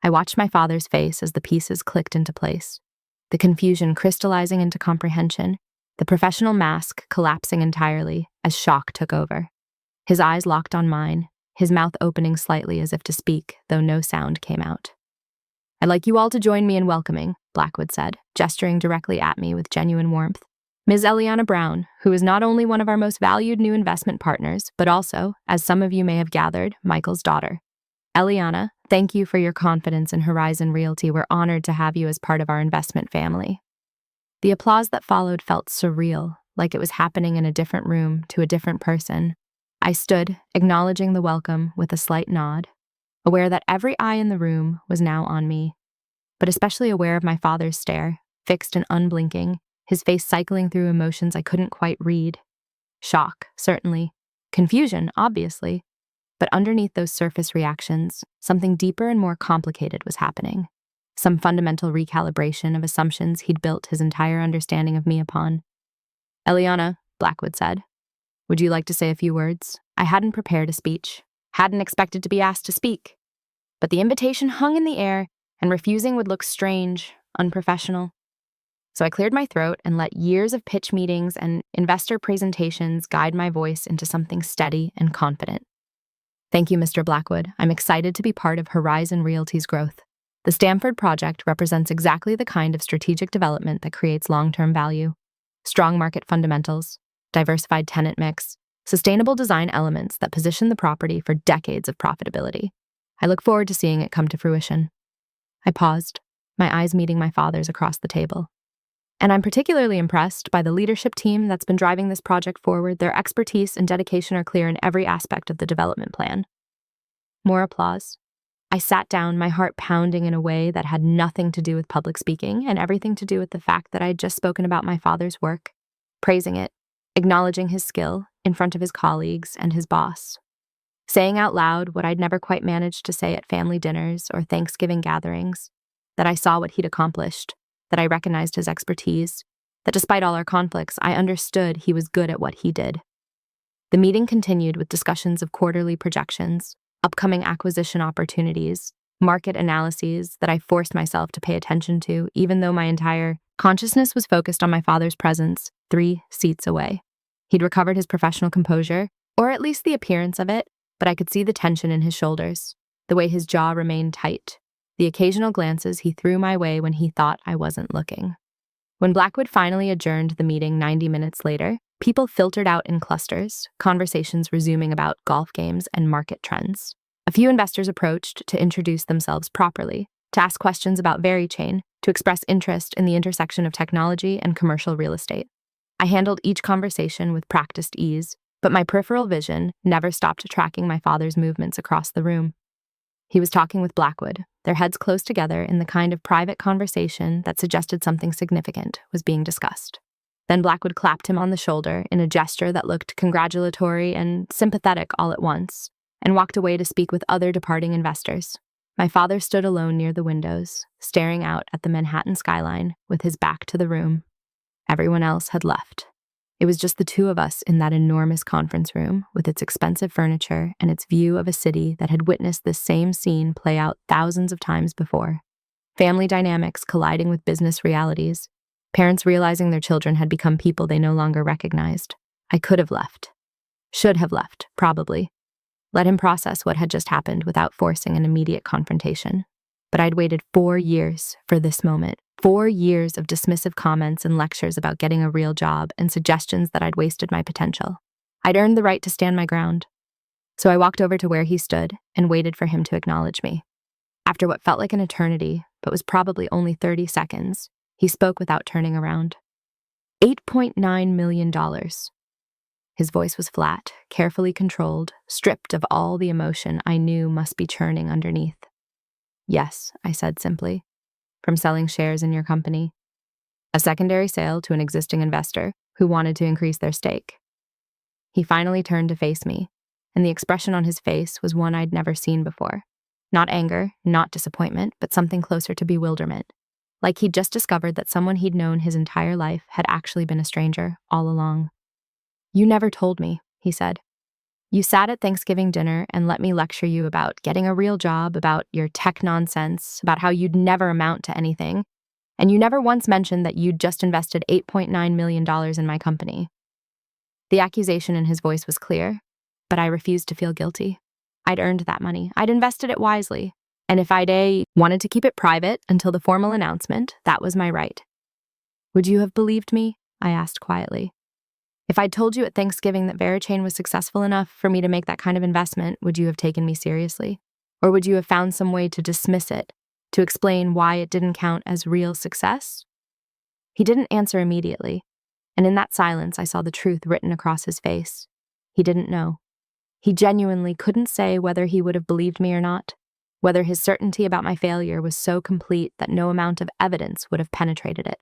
I watched my father's face as the pieces clicked into place, the confusion crystallizing into comprehension, the professional mask collapsing entirely as shock took over. His eyes locked on mine, his mouth opening slightly as if to speak, though no sound came out. I'd like you all to join me in welcoming, Blackwood said, gesturing directly at me with genuine warmth, Ms. Eliana Brown, who is not only one of our most valued new investment partners, but also, as some of you may have gathered, Michael's daughter. Eliana, thank you for your confidence in Horizon Realty. We're honored to have you as part of our investment family. The applause that followed felt surreal, like it was happening in a different room to a different person. I stood, acknowledging the welcome with a slight nod, aware that every eye in the room was now on me, but especially aware of my father's stare, fixed and unblinking, his face cycling through emotions I couldn't quite read. Shock, certainly. Confusion, obviously. But underneath those surface reactions, something deeper and more complicated was happening. Some fundamental recalibration of assumptions he'd built his entire understanding of me upon. Eliana, Blackwood said, would you like to say a few words? I hadn't prepared a speech, hadn't expected to be asked to speak. But the invitation hung in the air, and refusing would look strange, unprofessional. So I cleared my throat and let years of pitch meetings and investor presentations guide my voice into something steady and confident. Thank you, Mr. Blackwood. I'm excited to be part of Horizon Realty's growth. The Stanford project represents exactly the kind of strategic development that creates long-term value. Strong market fundamentals, diversified tenant mix, sustainable design elements that position the property for decades of profitability. I look forward to seeing it come to fruition. I paused, my eyes meeting my father's across the table. And I'm particularly impressed by the leadership team that's been driving this project forward. Their expertise and dedication are clear in every aspect of the development plan. More applause. I sat down, my heart pounding in a way that had nothing to do with public speaking and everything to do with the fact that I had just spoken about my father's work, praising it, acknowledging his skill in front of his colleagues and his boss, saying out loud what I'd never quite managed to say at family dinners or Thanksgiving gatherings, that I saw what he'd accomplished, that I recognized his expertise, that despite all our conflicts, I understood he was good at what he did. The meeting continued with discussions of quarterly projections, upcoming acquisition opportunities, market analyses that I forced myself to pay attention to, even though my entire consciousness was focused on my father's presence 3 seats away. He'd recovered his professional composure, or at least the appearance of it, but I could see the tension in his shoulders, the way his jaw remained tight, the occasional glances he threw my way when he thought I wasn't looking. When Blackwood finally adjourned the meeting 90 minutes later, people filtered out in clusters, conversations resuming about golf games and market trends. A few investors approached to introduce themselves properly, to ask questions about VeryChain, to express interest in the intersection of technology and commercial real estate. I handled each conversation with practiced ease, but my peripheral vision never stopped tracking my father's movements across the room. He was talking with Blackwood, their heads close together in the kind of private conversation that suggested something significant was being discussed. Then Blackwood clapped him on the shoulder in a gesture that looked congratulatory and sympathetic all at once, and walked away to speak with other departing investors. My father stood alone near the windows, staring out at the Manhattan skyline with his back to the room. Everyone else had left. It was just the two of us in that enormous conference room with its expensive furniture and its view of a city that had witnessed this same scene play out thousands of times before. Family dynamics colliding with business realities, parents realizing their children had become people they no longer recognized. I could have left. Should have left, probably. Let him process what had just happened without forcing an immediate confrontation. But I'd waited 4 years for this moment. 4 years of dismissive comments and lectures about getting a real job and suggestions that I'd wasted my potential. I'd earned the right to stand my ground. So I walked over to where he stood and waited for him to acknowledge me. After what felt like an eternity, but was probably only 30 seconds, he spoke without turning around. $8.9 million. His voice was flat, carefully controlled, stripped of all the emotion I knew must be churning underneath. Yes, I said simply. From selling shares in your company. A secondary sale to an existing investor who wanted to increase their stake. He finally turned to face me, and the expression on his face was one I'd never seen before. Not anger, not disappointment, but something closer to bewilderment. Like he'd just discovered that someone he'd known his entire life had actually been a stranger all along. You never told me, he said. You sat at Thanksgiving dinner and let me lecture you about getting a real job, about your tech nonsense, about how you'd never amount to anything, and you never once mentioned that you'd just invested $8.9 million in my company. The accusation in his voice was clear, but I refused to feel guilty. I'd earned that money. I'd invested it wisely. And if I'd wanted to keep it private until the formal announcement, that was my right. Would you have believed me? I asked quietly. If I'd told you at Thanksgiving that VeryChain was successful enough for me to make that kind of investment, would you have taken me seriously? Or would you have found some way to dismiss it, to explain why it didn't count as real success? He didn't answer immediately, and in that silence I saw the truth written across his face. He didn't know. He genuinely couldn't say whether he would have believed me or not, whether his certainty about my failure was so complete that no amount of evidence would have penetrated it.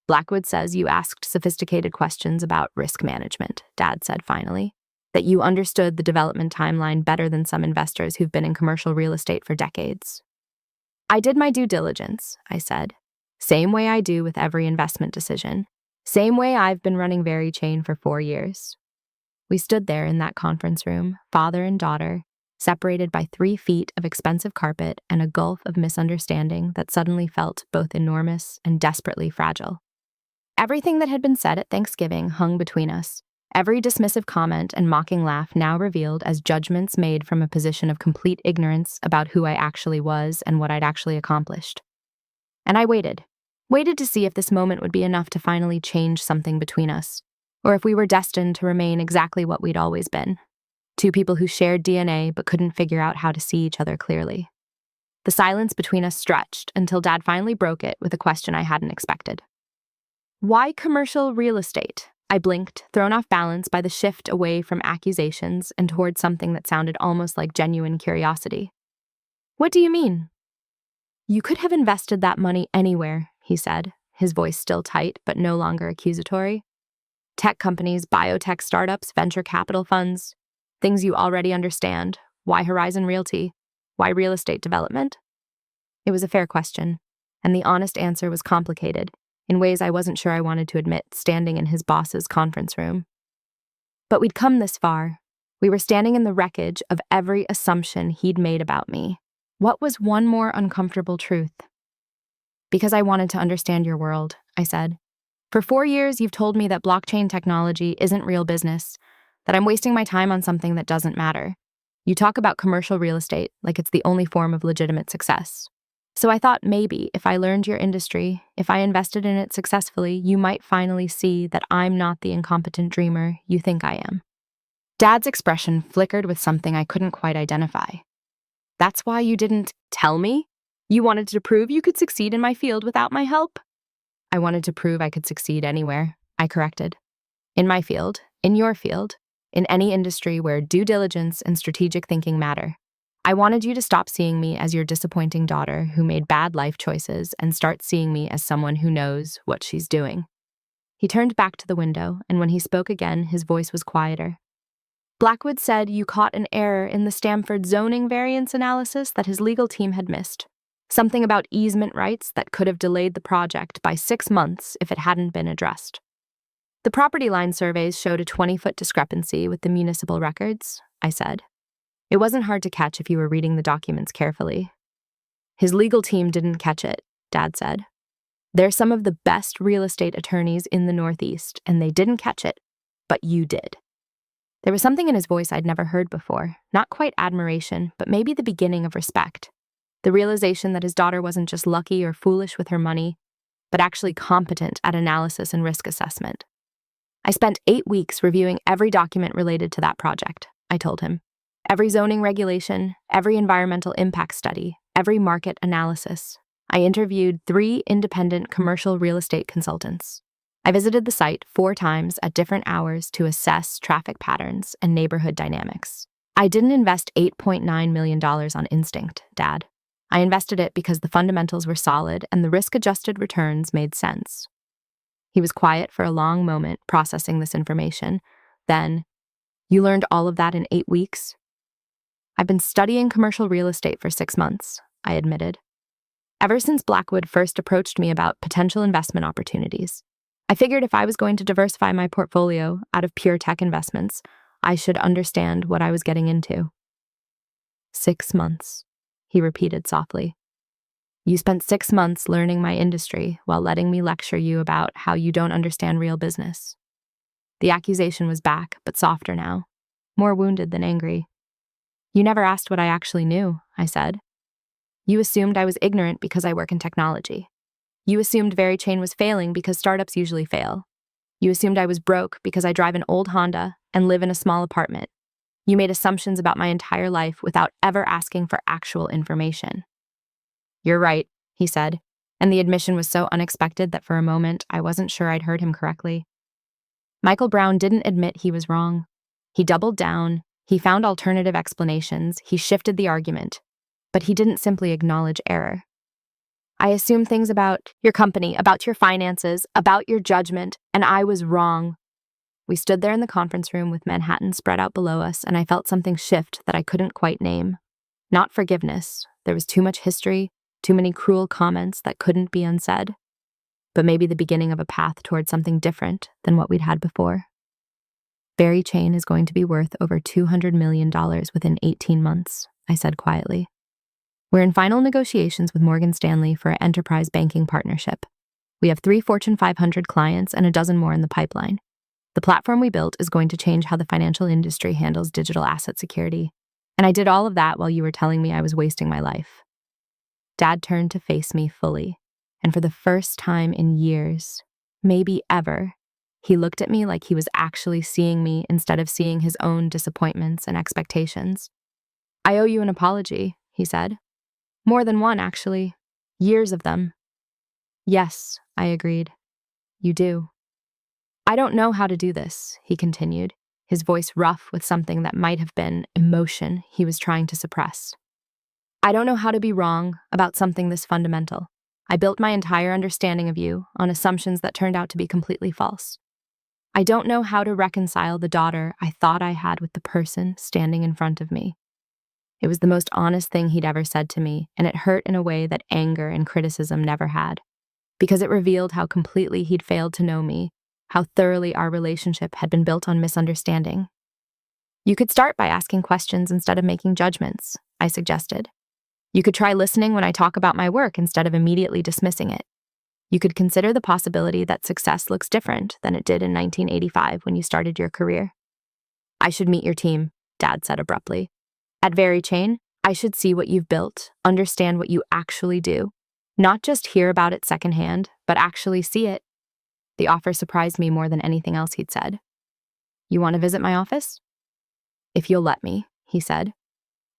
Blackwood says you asked sophisticated questions about risk management, Dad said finally, that you understood the development timeline better than some investors who've been in commercial real estate for decades. I did my due diligence, I said. Same way I do with every investment decision. Same way I've been running VeryChain for 4 years. We stood there in that conference room, father and daughter, separated by 3 feet of expensive carpet and a gulf of misunderstanding that suddenly felt both enormous and desperately fragile. Everything that had been said at Thanksgiving hung between us, every dismissive comment and mocking laugh now revealed as judgments made from a position of complete ignorance about who I actually was and what I'd actually accomplished. And I waited to see if this moment would be enough to finally change something between us, or if we were destined to remain exactly what we'd always been. 2 people who shared DNA but couldn't figure out how to see each other clearly. The silence between us stretched until Dad finally broke it with a question I hadn't expected. Why commercial real estate? I blinked, thrown off balance by the shift away from accusations and toward something that sounded almost like genuine curiosity. What do you mean? You could have invested that money anywhere, he said, his voice still tight but no longer accusatory. Tech companies, biotech startups, venture capital funds, things you already understand. Why Horizon Realty? Why real estate development? It was a fair question, and the honest answer was complicated, in ways I wasn't sure I wanted to admit standing in his boss's conference room. But we'd come this far. We were standing in the wreckage of every assumption he'd made about me. What was one more uncomfortable truth? Because I wanted to understand your world, I said. For 4 years, you've told me that blockchain technology isn't real business, that I'm wasting my time on something that doesn't matter. You talk about commercial real estate like it's the only form of legitimate success. So I thought maybe if I learned your industry, if I invested in it successfully, you might finally see that I'm not the incompetent dreamer you think I am. Dad's expression flickered with something I couldn't quite identify. That's why you didn't tell me? You wanted to prove you could succeed in my field without my help? I wanted to prove I could succeed anywhere, I corrected. In my field, in your field, in any industry where due diligence and strategic thinking matter. I wanted you to stop seeing me as your disappointing daughter who made bad life choices and start seeing me as someone who knows what she's doing. He turned back to the window, and when he spoke again, his voice was quieter. Blackwood said you caught an error in the Stamford zoning variance analysis that his legal team had missed. Something about easement rights that could have delayed the project by 6 months if it hadn't been addressed. The property line surveys showed a 20-foot discrepancy with the municipal records, I said. It wasn't hard to catch if you were reading the documents carefully. His legal team didn't catch it, Dad said. They're some of the best real estate attorneys in the Northeast, and they didn't catch it, but you did. There was something in his voice I'd never heard before, not quite admiration, but maybe the beginning of respect. The realization that his daughter wasn't just lucky or foolish with her money, but actually competent at analysis and risk assessment. I spent 8 weeks reviewing every document related to that project, I told him. Every zoning regulation, every environmental impact study, every market analysis. I interviewed 3 independent commercial real estate consultants. I visited the site 4 times at different hours to assess traffic patterns and neighborhood dynamics. I didn't invest $8.9 million on instinct, Dad. I invested it because the fundamentals were solid and the risk-adjusted returns made sense. He was quiet for a long moment, processing this information. Then, you learned all of that in 8 weeks? I've been studying commercial real estate for 6 months, I admitted. Ever since Blackwood first approached me about potential investment opportunities, I figured if I was going to diversify my portfolio out of pure tech investments, I should understand what I was getting into. 6 months, he repeated softly. You spent 6 months learning my industry while letting me lecture you about how you don't understand real business. The accusation was back, but softer now, more wounded than angry. You never asked what I actually knew, I said. You assumed I was ignorant because I work in technology. You assumed VeriChain was failing because startups usually fail. You assumed I was broke because I drive an old Honda and live in a small apartment. You made assumptions about my entire life without ever asking for actual information. You're right, he said, and the admission was so unexpected that for a moment I wasn't sure I'd heard him correctly. Michael Brown didn't admit he was wrong. He doubled down, he found alternative explanations, he shifted the argument, but he didn't simply acknowledge error. I assumed things about your company, about your finances, about your judgment, and I was wrong. We stood there in the conference room with Manhattan spread out below us, and I felt something shift that I couldn't quite name. Not forgiveness. There was too much history, too many cruel comments that couldn't be unsaid. But maybe the beginning of a path toward something different than what we'd had before. VeriChain is going to be worth over $200 million within 18 months, I said quietly. We're in final negotiations with Morgan Stanley for an enterprise banking partnership. We have 3 Fortune 500 clients and a dozen more in the pipeline. The platform we built is going to change how the financial industry handles digital asset security. And I did all of that while you were telling me I was wasting my life. Dad turned to face me fully, and for the first time in years, maybe ever, he looked at me like he was actually seeing me instead of seeing his own disappointments and expectations. I owe you an apology, he said. More than one, actually. Years of them. Yes, I agreed. You do. I don't know how to do this, he continued, his voice rough with something that might have been emotion he was trying to suppress. I don't know how to be wrong about something this fundamental. I built my entire understanding of you on assumptions that turned out to be completely false. I don't know how to reconcile the daughter I thought I had with the person standing in front of me. It was the most honest thing he'd ever said to me, and it hurt in a way that anger and criticism never had, because it revealed how completely he'd failed to know me, how thoroughly our relationship had been built on misunderstanding. You could start by asking questions instead of making judgments, I suggested. You could try listening when I talk about my work instead of immediately dismissing it. You could consider the possibility that success looks different than it did in 1985 when you started your career. I should meet your team, Dad said abruptly. At Very Chain, I should see what you've built, understand what you actually do, not just hear about it secondhand, but actually see it. The offer surprised me more than anything else he'd said. You want to visit my office? If you'll let me, he said.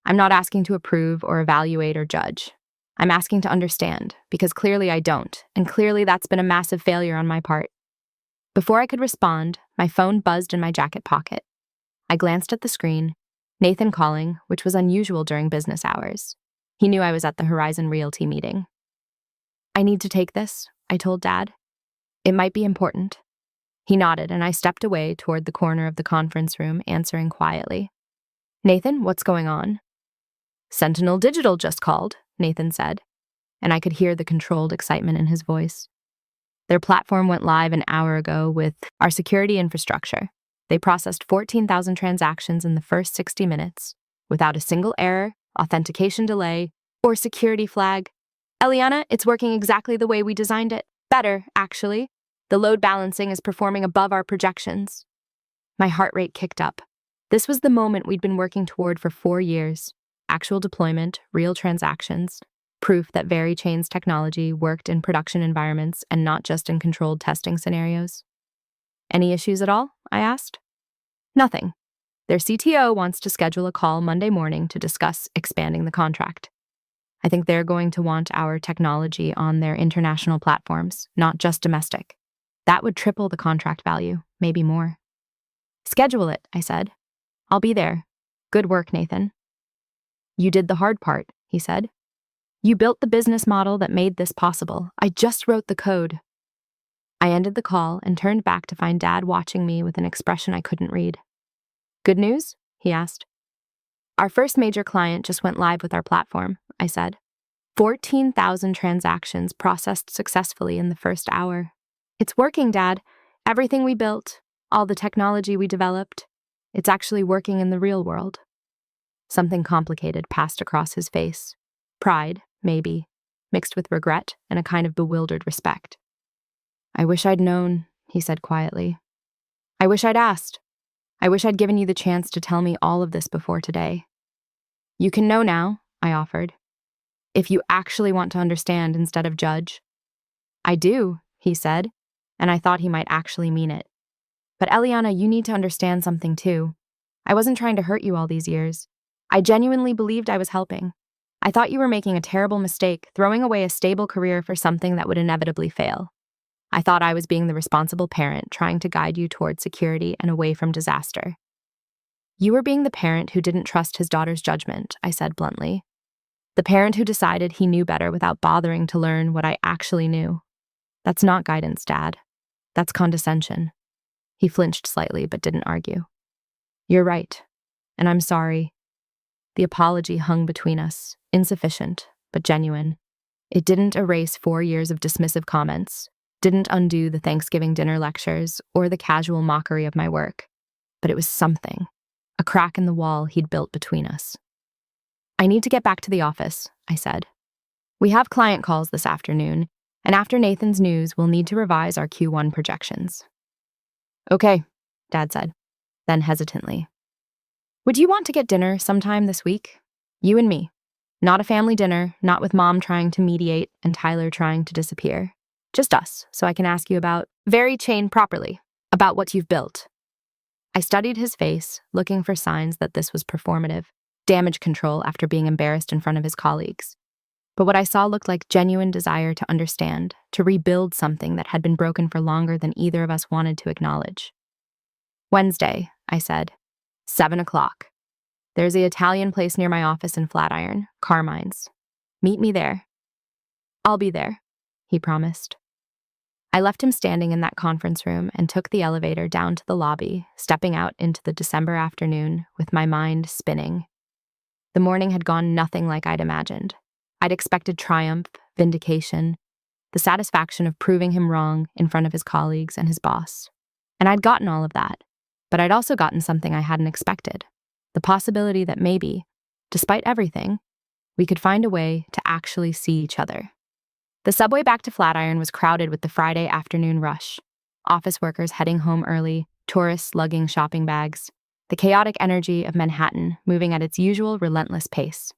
I'm not asking to approve or evaluate or judge. I'm asking to understand, because clearly I don't, and clearly that's been a massive failure on my part. Before I could respond, my phone buzzed in my jacket pocket. I glanced at the screen. Nathan calling, which was unusual during business hours. He knew I was at the Horizon Realty meeting. I need to take this, I told Dad. It might be important. He nodded, and I stepped away toward the corner of the conference room, answering quietly. Nathan, what's going on? Sentinel Digital just called, Nathan said, and I could hear the controlled excitement in his voice. Their platform went live an hour ago with our security infrastructure. They processed 14,000 transactions in the first 60 minutes, without a single error, authentication delay, or security flag. Eliana, it's working exactly the way we designed it. Better, actually. The load balancing is performing above our projections. My heart rate kicked up. This was the moment we'd been working toward for 4 years. Actual deployment, real transactions, proof that Very Chain's technology worked in production environments and not just in controlled testing scenarios. Any issues at all? I asked. Nothing. Their CTO wants to schedule a call Monday morning to discuss expanding the contract. I think they're going to want our technology on their international platforms, not just domestic. That would triple the contract value, maybe more. Schedule it, I said. I'll be there. Good work, Nathan. You did the hard part, he said. You built the business model that made this possible. I just wrote the code. I ended the call and turned back to find Dad watching me with an expression I couldn't read. Good news? He asked. Our first major client just went live with our platform, I said. 14,000 transactions processed successfully in the first hour. It's working, Dad. Everything we built, all the technology we developed, it's actually working in the real world. Something complicated passed across his face. Pride, maybe, mixed with regret and a kind of bewildered respect. I wish I'd known, he said quietly. I wish I'd asked. I wish I'd given you the chance to tell me all of this before today. You can know now, I offered. If you actually want to understand instead of judge. I do, he said, and I thought he might actually mean it. But Eliana, you need to understand something too. I wasn't trying to hurt you all these years. I genuinely believed I was helping. I thought you were making a terrible mistake, throwing away a stable career for something that would inevitably fail. I thought I was being the responsible parent, trying to guide you toward security and away from disaster. You were being the parent who didn't trust his daughter's judgment, I said bluntly. The parent who decided he knew better without bothering to learn what I actually knew. That's not guidance, Dad. That's condescension. He flinched slightly but didn't argue. You're right, and I'm sorry. The apology hung between us, insufficient, but genuine. It didn't erase 4 years of dismissive comments, didn't undo the Thanksgiving dinner lectures or the casual mockery of my work, but it was something, a crack in the wall he'd built between us. I need to get back to the office, I said. We have client calls this afternoon, and after Nathan's news, we'll need to revise our Q1 projections. Okay, Dad said, then hesitantly. Would you want to get dinner sometime this week? You and me. Not a family dinner, not with Mom trying to mediate and Tyler trying to disappear. Just us, so I can ask you about Very Chain properly, about what you've built. I studied his face, looking for signs that this was performative, damage control after being embarrassed in front of his colleagues. But what I saw looked like genuine desire to understand, to rebuild something that had been broken for longer than either of us wanted to acknowledge. Wednesday, I said. 7 o'clock. There's the Italian place near my office in Flatiron, Carmine's. Meet me there. I'll be there, he promised. I left him standing in that conference room and took the elevator down to the lobby, stepping out into the December afternoon with my mind spinning. The morning had gone nothing like I'd imagined. I'd expected triumph, vindication, the satisfaction of proving him wrong in front of his colleagues and his boss. And I'd gotten all of that, but I'd also gotten something I hadn't expected, the possibility that maybe, despite everything, we could find a way to actually see each other. The subway back to Flatiron was crowded with the Friday afternoon rush. Office workers heading home early, tourists lugging shopping bags, the chaotic energy of Manhattan moving at its usual relentless pace.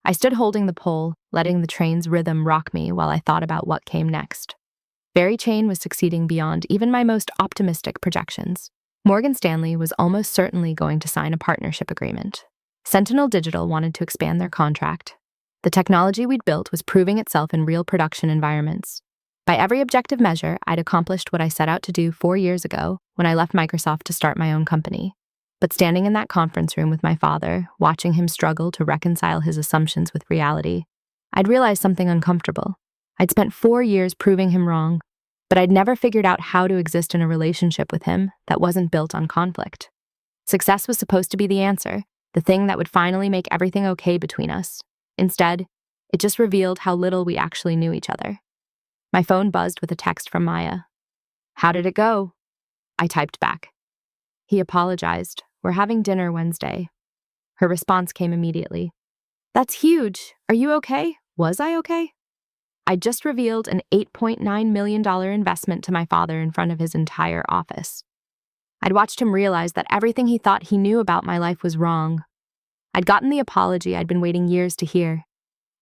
I stood holding the pole, letting the train's rhythm rock me while I thought about what came next. Very Chain was succeeding beyond even my most optimistic projections. Morgan Stanley was almost certainly going to sign a partnership agreement. Sentinel Digital wanted to expand their contract. The technology we'd built was proving itself in real production environments. By every objective measure, I'd accomplished what I set out to do 4 years ago when I left Microsoft to start my own company. But standing in that conference room with my father, watching him struggle to reconcile his assumptions with reality, I'd realized something uncomfortable. I'd spent 4 years proving him wrong, but I'd never figured out how to exist in a relationship with him that wasn't built on conflict. Success was supposed to be the answer, the thing that would finally make everything okay between us. Instead, it just revealed how little we actually knew each other. My phone buzzed with a text from Maya. "How did it go?" I typed back. He apologized. "We're having dinner Wednesday." Her response came immediately. "That's huge. Are you okay? Was I okay?" I just revealed an $8.9 million investment to my father in front of his entire office. I'd watched him realize that everything he thought he knew about my life was wrong. I'd gotten the apology I'd been waiting years to hear.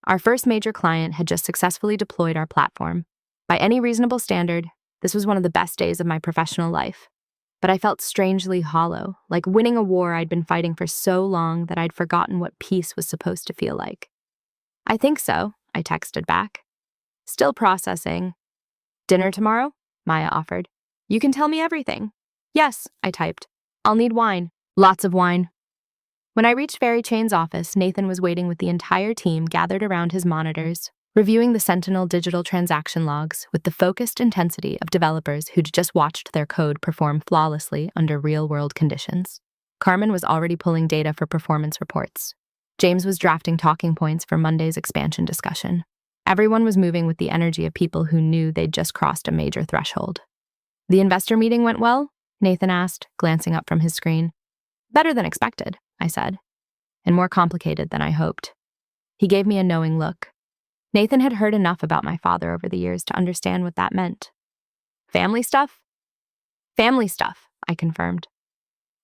Our first major client had just successfully deployed our platform. By any reasonable standard, this was one of the best days of my professional life. But I felt strangely hollow, like winning a war I'd been fighting for so long that I'd forgotten what peace was supposed to feel like. "I think so," I texted back. "Still processing." "Dinner tomorrow?" Maya offered. "You can tell me everything." "Yes," I typed. "I'll need wine. Lots of wine." When I reached Very Chain's office, Nathan was waiting with the entire team gathered around his monitors, reviewing the Sentinel digital transaction logs with the focused intensity of developers who'd just watched their code perform flawlessly under real-world conditions. Carmen was already pulling data for performance reports. James was drafting talking points for Monday's expansion discussion. Everyone was moving with the energy of people who knew they'd just crossed a major threshold. "The investor meeting went well?" Nathan asked, glancing up from his screen. "Better than expected," I said, "and more complicated than I hoped." He gave me a knowing look. Nathan had heard enough about my father over the years to understand what that meant. "Family stuff?" "Family stuff," I confirmed.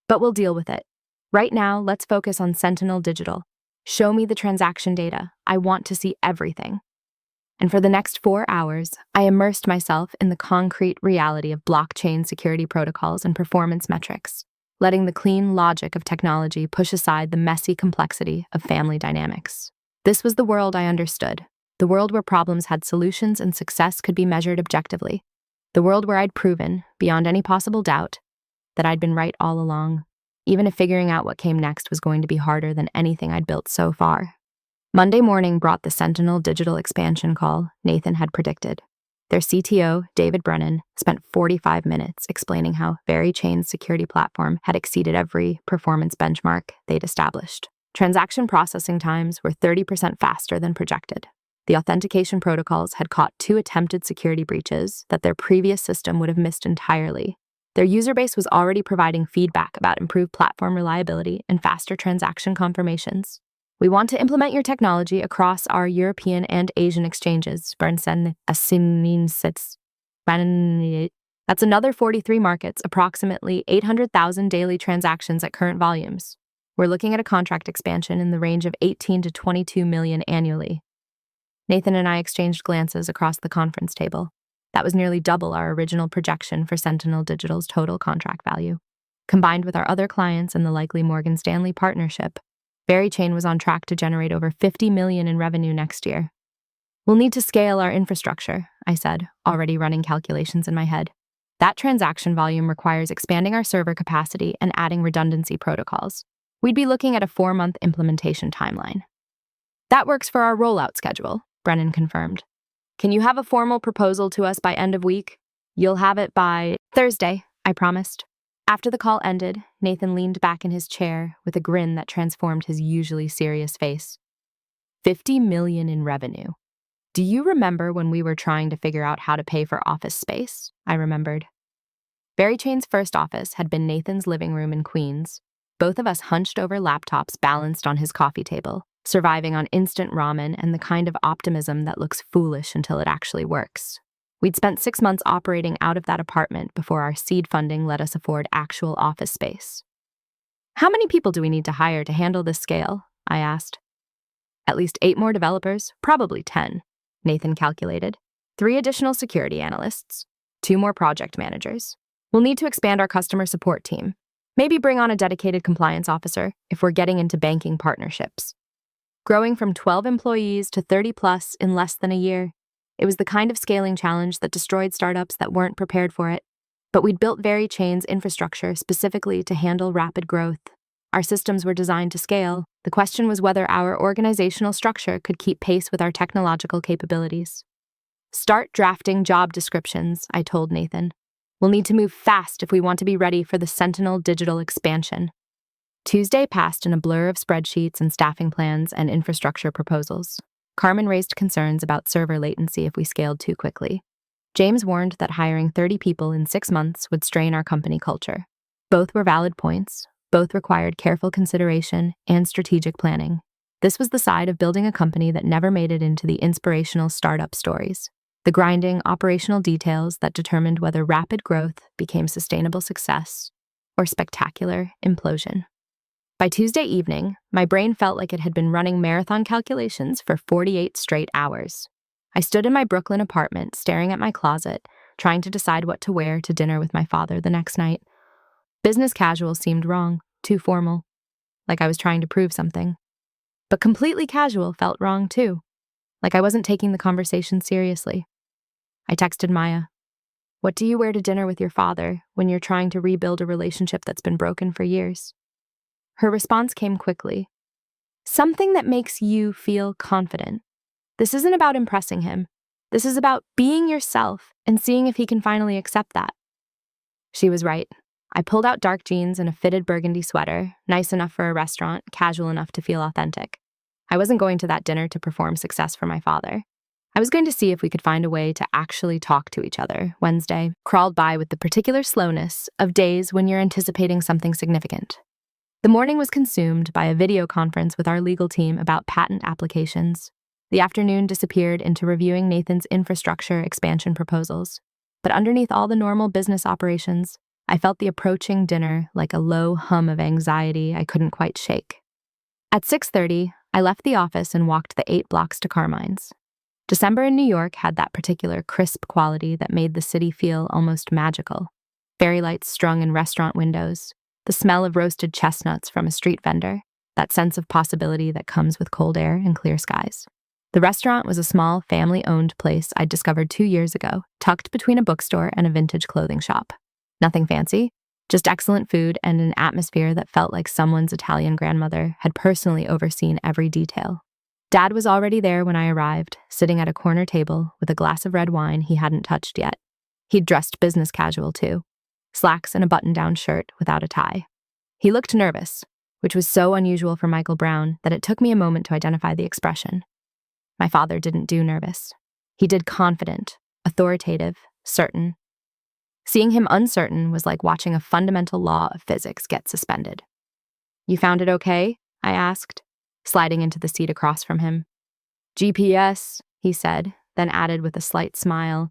"But we'll deal with it. Right now, let's focus on Sentinel Digital. Show me the transaction data. I want to see everything." And for the next 4 hours, I immersed myself in the concrete reality of blockchain security protocols and performance metrics, letting the clean logic of technology push aside the messy complexity of family dynamics. This was the world I understood, the world where problems had solutions and success could be measured objectively, the world where I'd proven, beyond any possible doubt, that I'd been right all along, even if figuring out what came next was going to be harder than anything I'd built so far. Monday morning brought the Sentinel digital expansion call Nathan had predicted. Their CTO, David Brennan, spent 45 minutes explaining how Very Chain's security platform had exceeded every performance benchmark they'd established. Transaction processing times were 30% faster than projected. The authentication protocols had caught 2 attempted security breaches that their previous system would have missed entirely. Their user base was already providing feedback about improved platform reliability and faster transaction confirmations. "We want to implement your technology across our European and Asian exchanges." That's another 43 markets, approximately 800,000 daily transactions at current volumes. "We're looking at a contract expansion in the range of 18 to 22 million annually." Nathan and I exchanged glances across the conference table. That was nearly double our original projection for Sentinel Digital's total contract value. Combined with our other clients and the likely Morgan Stanley partnership, Very Chain was on track to generate over $50 million in revenue next year. We'll need to scale our infrastructure, I said, already running calculations in my head. That transaction volume requires expanding our server capacity and adding redundancy protocols. We'd be looking at a 4-month implementation timeline. That works for our rollout schedule, Brennan confirmed. Can you have a formal proposal to us by end of week? You'll have it by Thursday, I promised. After the call ended, Nathan leaned back in his chair with a grin that transformed his usually serious face. 50 million in revenue. Do you remember when we were trying to figure out how to pay for office space? I remembered. Barry Chain's first office had been Nathan's living room in Queens, both of us hunched over laptops balanced on his coffee table, surviving on instant ramen and the kind of optimism that looks foolish until it actually works. We'd spent 6 months operating out of that apartment before our seed funding let us afford actual office space. How many people do we need to hire to handle this scale? I asked. At least 8 more developers, probably 10, Nathan calculated. 3 additional security analysts, 2 more project managers. We'll need to expand our customer support team. Maybe bring on a dedicated compliance officer if we're getting into banking partnerships. Growing from 12 employees to 30 plus in less than a year, it was the kind of scaling challenge that destroyed startups that weren't prepared for it. But we'd built Very Chain's infrastructure specifically to handle rapid growth. Our systems were designed to scale. The question was whether our organizational structure could keep pace with our technological capabilities. Start drafting job descriptions, I told Nathan. We'll need to move fast if we want to be ready for the Sentinel digital expansion. Tuesday passed in a blur of spreadsheets and staffing plans and infrastructure proposals. Carmen raised concerns about server latency if we scaled too quickly. James warned that hiring 30 people in 6 months would strain our company culture. Both were valid points. Both required careful consideration and strategic planning. This was the side of building a company that never made it into the inspirational startup stories. The grinding operational details that determined whether rapid growth became sustainable success or spectacular implosion. By Tuesday evening, my brain felt like it had been running marathon calculations for 48 straight hours. I stood in my Brooklyn apartment, staring at my closet, trying to decide what to wear to dinner with my father the next night. Business casual seemed wrong, too formal, like I was trying to prove something. But completely casual felt wrong too, like I wasn't taking the conversation seriously. I texted Maya, "What do you wear to dinner with your father when you're trying to rebuild a relationship that's been broken for years?" Her response came quickly. "Something that makes you feel confident. This isn't about impressing him. This is about being yourself and seeing if he can finally accept that." She was right. I pulled out dark jeans and a fitted burgundy sweater, nice enough for a restaurant, casual enough to feel authentic. I wasn't going to that dinner to perform success for my father. I was going to see if we could find a way to actually talk to each other. Wednesday crawled by with the particular slowness of days when you're anticipating something significant. The morning was consumed by a video conference with our legal team about patent applications. The afternoon disappeared into reviewing Nathan's infrastructure expansion proposals. But underneath all the normal business operations, I felt the approaching dinner like a low hum of anxiety I couldn't quite shake. At 6:30, I left the office and walked the 8 blocks to Carmine's. December in New York had that particular crisp quality that made the city feel almost magical. Fairy lights strung in restaurant windows, the smell of roasted chestnuts from a street vendor, that sense of possibility that comes with cold air and clear skies. The restaurant was a small, family-owned place I'd discovered 2 years ago, tucked between a bookstore and a vintage clothing shop. Nothing fancy, just excellent food and an atmosphere that felt like someone's Italian grandmother had personally overseen every detail. Dad was already there when I arrived, sitting at a corner table with a glass of red wine he hadn't touched yet. He'd dressed business casual too, slacks and a button-down shirt without a tie. He looked nervous, which was so unusual for Michael Brown that it took me a moment to identify the expression. My father didn't do nervous. He did confident, authoritative, certain. Seeing him uncertain was like watching a fundamental law of physics get suspended. "You found it okay?" I asked, sliding into the seat across from him. "GPS," he said, then added with a slight smile,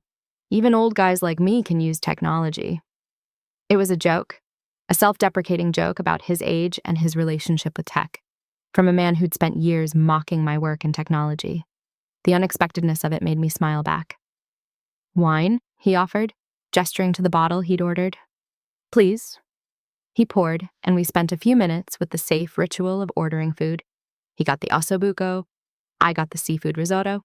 "Even old guys like me can use technology." It was a joke, a self-deprecating joke about his age and his relationship with tech, from a man who'd spent years mocking my work in technology. The unexpectedness of it made me smile back. "Wine?" he offered, gesturing to the bottle he'd ordered. "Please." He poured, and we spent a few minutes with the safe ritual of ordering food. He got the ossobuco, I got the seafood risotto.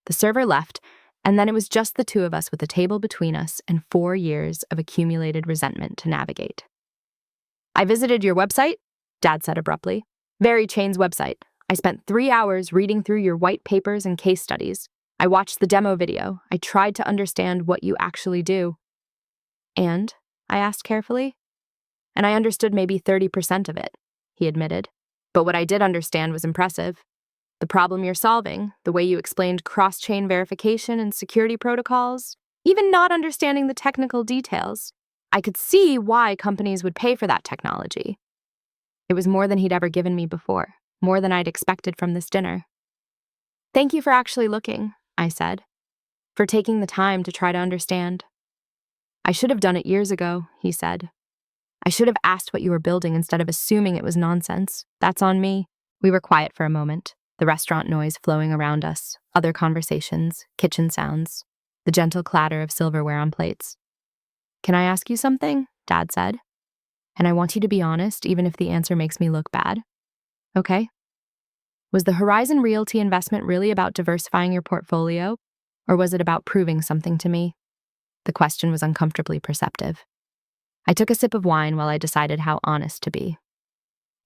The server left, and then it was just the two of us with a table between us and 4 years of accumulated resentment to navigate. "I visited your website," Dad said abruptly. "VeryChain's website. I spent 3 hours reading through your white papers and case studies. I watched the demo video. I tried to understand what you actually do." "And?" I asked carefully. "And I understood maybe 30% of it," he admitted. "But what I did understand was impressive. The problem you're solving, the way you explained cross-chain verification and security protocols, even not understanding the technical details. I could see why companies would pay for that technology." It was more than he'd ever given me before, more than I'd expected from this dinner. "Thank you for actually looking," I said, "for taking the time to try to understand." "I should have done it years ago," he said. "I should have asked what you were building instead of assuming it was nonsense. That's on me." We were quiet for a moment, the restaurant noise flowing around us, other conversations, kitchen sounds, the gentle clatter of silverware on plates. "Can I ask you something?" Dad said. "And I want you to be honest, even if the answer makes me look bad." "Okay." "Was the Horizon Realty investment really about diversifying your portfolio, or was it about proving something to me?" The question was uncomfortably perceptive. I took a sip of wine while I decided how honest to be.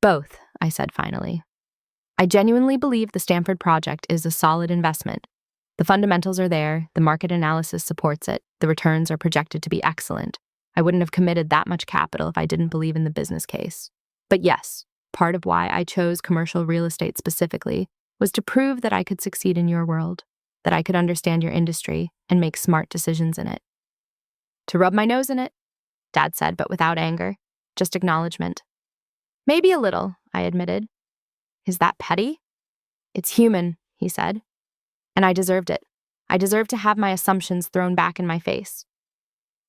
"Both," I said finally. "I genuinely believe the Stanford project is a solid investment. The fundamentals are there, the market analysis supports it, the returns are projected to be excellent. I wouldn't have committed that much capital if I didn't believe in the business case. But yes, part of why I chose commercial real estate specifically was to prove that I could succeed in your world, that I could understand your industry and make smart decisions in it." "To rub my nose in it," Dad said, but without anger, just acknowledgement. "Maybe a little," I admitted. "Is that petty?" "It's human," he said. "And I deserved it. I deserved to have my assumptions thrown back in my face.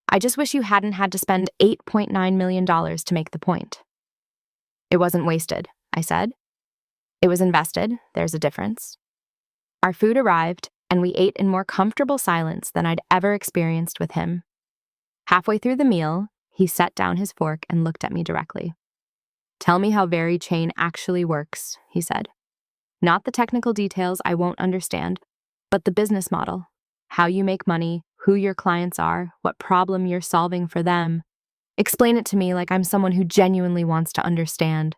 I just wish you hadn't had to spend $8.9 million to make the point." "It wasn't wasted," I said. "It was invested. There's a difference." Our food arrived, and we ate in more comfortable silence than I'd ever experienced with him. Halfway through the meal, he set down his fork and looked at me directly. "Tell me how VeryChain actually works," he said. "Not the technical details I won't understand, but the business model. How you make money, who your clients are, what problem you're solving for them. Explain it to me like I'm someone who genuinely wants to understand."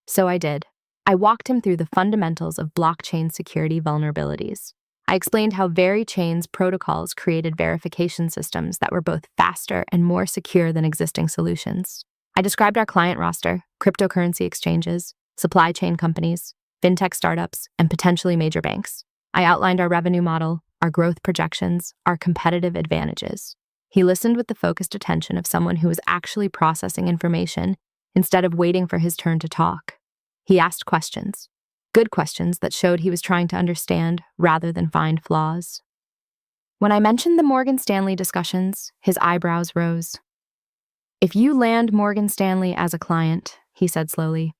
So I did. I walked him through the fundamentals of blockchain security vulnerabilities. I explained how VeryChain's protocols created verification systems that were both faster and more secure than existing solutions. I described our client roster, cryptocurrency exchanges, supply chain companies, fintech startups, and potentially major banks. I outlined our revenue model, our growth projections, our competitive advantages. He listened with the focused attention of someone who was actually processing information instead of waiting for his turn to talk. He asked questions. Good questions that showed he was trying to understand rather than find flaws. When I mentioned the Morgan Stanley discussions, his eyebrows rose. "If you land Morgan Stanley as a client," he said slowly,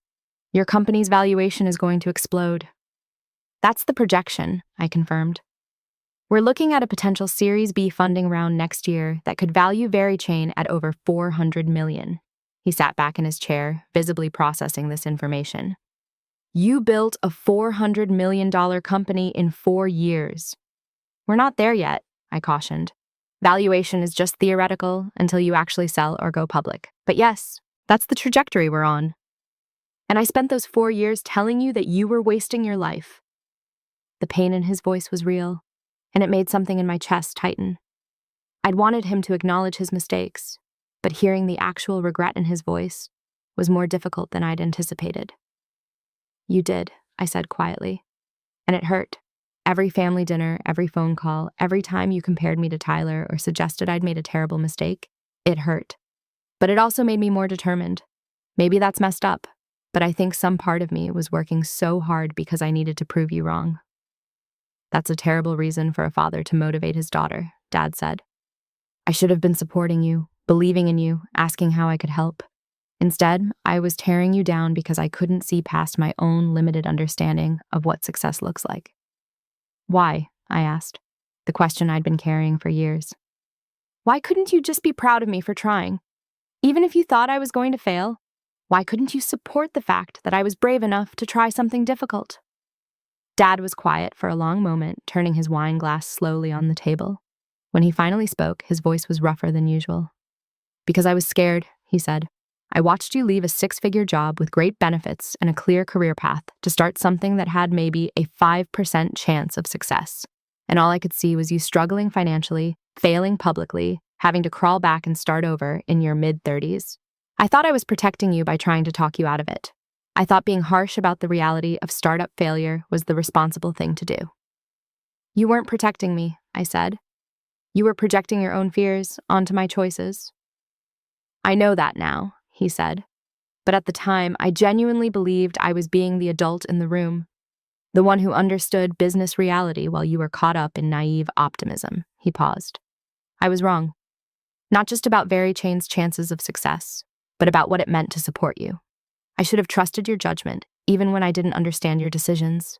"your company's valuation is going to explode." "That's the projection," I confirmed. "We're looking at a potential Series B funding round next year that could value VeryChain at over $400 million. He sat back in his chair, visibly processing this information. "You built a $400 million company in 4 years. "We're not there yet," I cautioned. "Valuation is just theoretical until you actually sell or go public. But yes, that's the trajectory we're on. And I spent those 4 years telling you that you were wasting your life." The pain in his voice was real, and it made something in my chest tighten. I'd wanted him to acknowledge his mistakes, but hearing the actual regret in his voice was more difficult than I'd anticipated. "You did," I said quietly, "and it hurt. Every family dinner, every phone call, every time you compared me to Tyler or suggested I'd made a terrible mistake, it hurt. But it also made me more determined. Maybe that's messed up, but I think some part of me was working so hard because I needed to prove you wrong." "That's a terrible reason for a father to motivate his daughter," Dad said. "I should have been supporting you, believing in you, asking how I could help. Instead, I was tearing you down because I couldn't see past my own limited understanding of what success looks like." "Why?" I asked, the question I'd been carrying for years. "Why couldn't you just be proud of me for trying? Even if you thought I was going to fail, why couldn't you support the fact that I was brave enough to try something difficult?" Dad was quiet for a long moment, turning his wine glass slowly on the table. When he finally spoke, his voice was rougher than usual. "Because I was scared," he said. "I watched you leave a six-figure job with great benefits and a clear career path to start something that had maybe a 5% chance of success. And all I could see was you struggling financially, failing publicly, having to crawl back and start over in your mid-30s. I thought I was protecting you by trying to talk you out of it. I thought being harsh about the reality of startup failure was the responsible thing to do." "You weren't protecting me," I said. "You were projecting your own fears onto my choices." "I know that now," he said. "But at the time, I genuinely believed I was being the adult in the room, the one who understood business reality while you were caught up in naive optimism." He paused. "I was wrong. Not just about VeryChain's chances of success, but about what it meant to support you. I should have trusted your judgment, even when I didn't understand your decisions."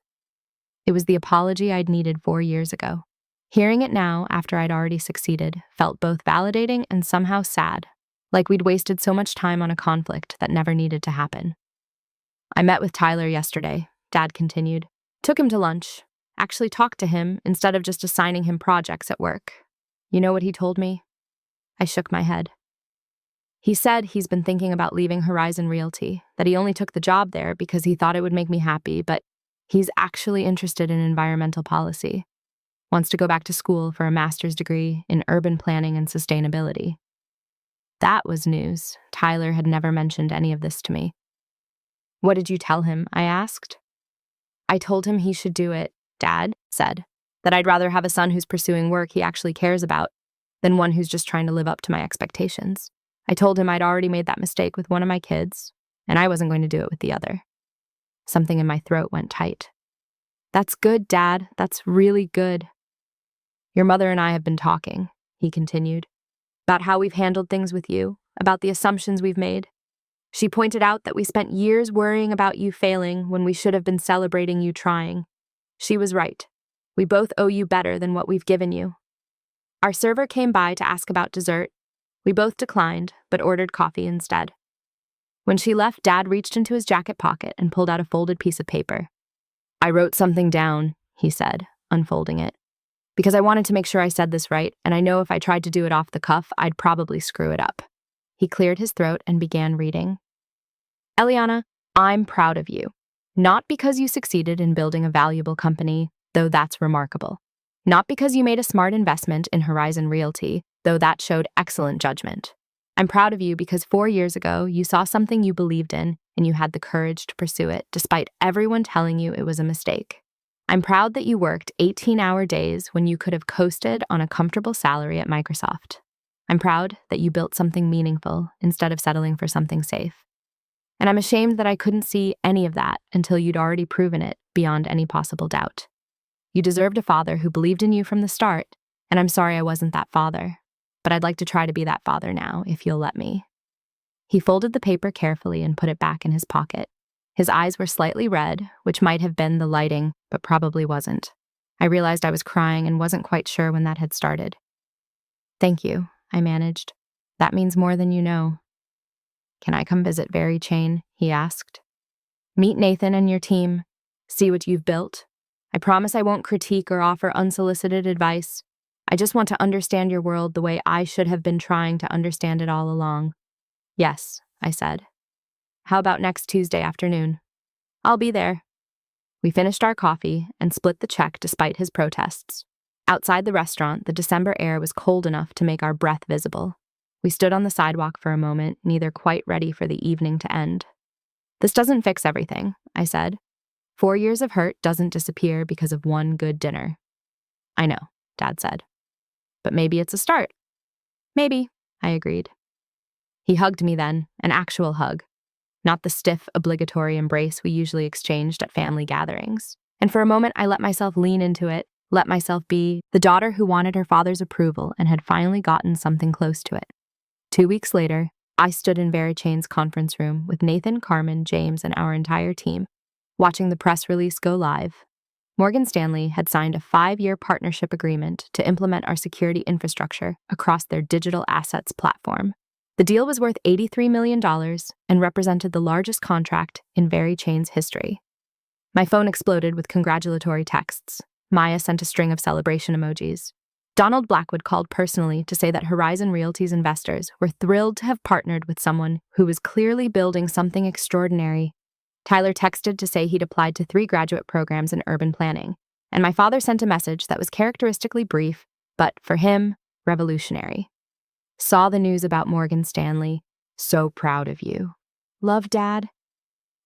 It was the apology I'd needed 4 years ago. Hearing it now, after I'd already succeeded, felt both validating and somehow sad, like we'd wasted so much time on a conflict that never needed to happen. "I met with Tyler yesterday," Dad continued. "Took him to lunch. Actually talked to him instead of just assigning him projects at work. You know what he told me?" I shook my head. "He said he's been thinking about leaving Horizon Realty, that he only took the job there because he thought it would make me happy, but he's actually interested in environmental policy. Wants to go back to school for a master's degree in urban planning and sustainability." That was news. Tyler had never mentioned any of this to me. "What did you tell him?" I asked. "I told him he should do it," Dad said. "That I'd rather have a son who's pursuing work he actually cares about than one who's just trying to live up to my expectations. I told him I'd already made that mistake with one of my kids, and I wasn't going to do it with the other." Something in my throat went tight. "That's good, Dad. That's really good." "Your mother and I have been talking," he continued, "about how we've handled things with you, about the assumptions we've made. She pointed out that we spent years worrying about you failing when we should have been celebrating you trying. She was right. We both owe you better than what we've given you." Our server came by to ask about dessert. We both declined, but ordered coffee instead. When she left, Dad reached into his jacket pocket and pulled out a folded piece of paper. "I wrote something down," he said, unfolding it, "because I wanted to make sure I said this right, and I know if I tried to do it off the cuff, I'd probably screw it up." He cleared his throat and began reading. "Eliana, I'm proud of you. Not because you succeeded in building a valuable company, though that's remarkable. Not because you made a smart investment in Horizon Realty, though that showed excellent judgment. I'm proud of you because 4 years ago, you saw something you believed in and you had the courage to pursue it, despite everyone telling you it was a mistake. I'm proud that you worked 18-hour days when you could have coasted on a comfortable salary at Microsoft. I'm proud that you built something meaningful instead of settling for something safe. And I'm ashamed that I couldn't see any of that until you'd already proven it beyond any possible doubt. You deserved a father who believed in you from the start, and I'm sorry I wasn't that father. But I'd like to try to be that father now, if you'll let me." He folded the paper carefully and put it back in his pocket. His eyes were slightly red, which might have been the lighting, but probably wasn't. I realized I was crying and wasn't quite sure when that had started. "Thank you," I managed. "That means more than you know." "Can I come visit VeryChain?" he asked. "Meet Nathan and your team. See what you've built. I promise I won't critique or offer unsolicited advice. I just want to understand your world the way I should have been trying to understand it all along." "Yes," I said. "How about next Tuesday afternoon?" "I'll be there." We finished our coffee and split the check despite his protests. Outside the restaurant, the December air was cold enough to make our breath visible. We stood on the sidewalk for a moment, neither quite ready for the evening to end. "This doesn't fix everything," I said. 4 years of hurt doesn't disappear because of one good dinner." "I know," Dad said. "But maybe it's a start." "Maybe," I agreed. He hugged me then, an actual hug, not the stiff, obligatory embrace we usually exchanged at family gatherings. And for a moment, I let myself lean into it, let myself be the daughter who wanted her father's approval and had finally gotten something close to it. 2 weeks later, I stood in VeryChain's conference room with Nathan, Carmen, James, and our entire team, watching the press release go live. Morgan Stanley had signed a 5-year partnership agreement to implement our security infrastructure across their digital assets platform. The deal was worth $83 million and represented the largest contract in VeryChain's history. My phone exploded with congratulatory texts. Maya sent a string of celebration emojis. Donald Blackwood called personally to say that Horizon Realty's investors were thrilled to have partnered with someone who was clearly building something extraordinary. Tyler texted to say he'd applied to 3 graduate programs in urban planning, and my father sent a message that was characteristically brief, but for him, revolutionary. Saw the news about Morgan Stanley. So proud of you. Love, Dad.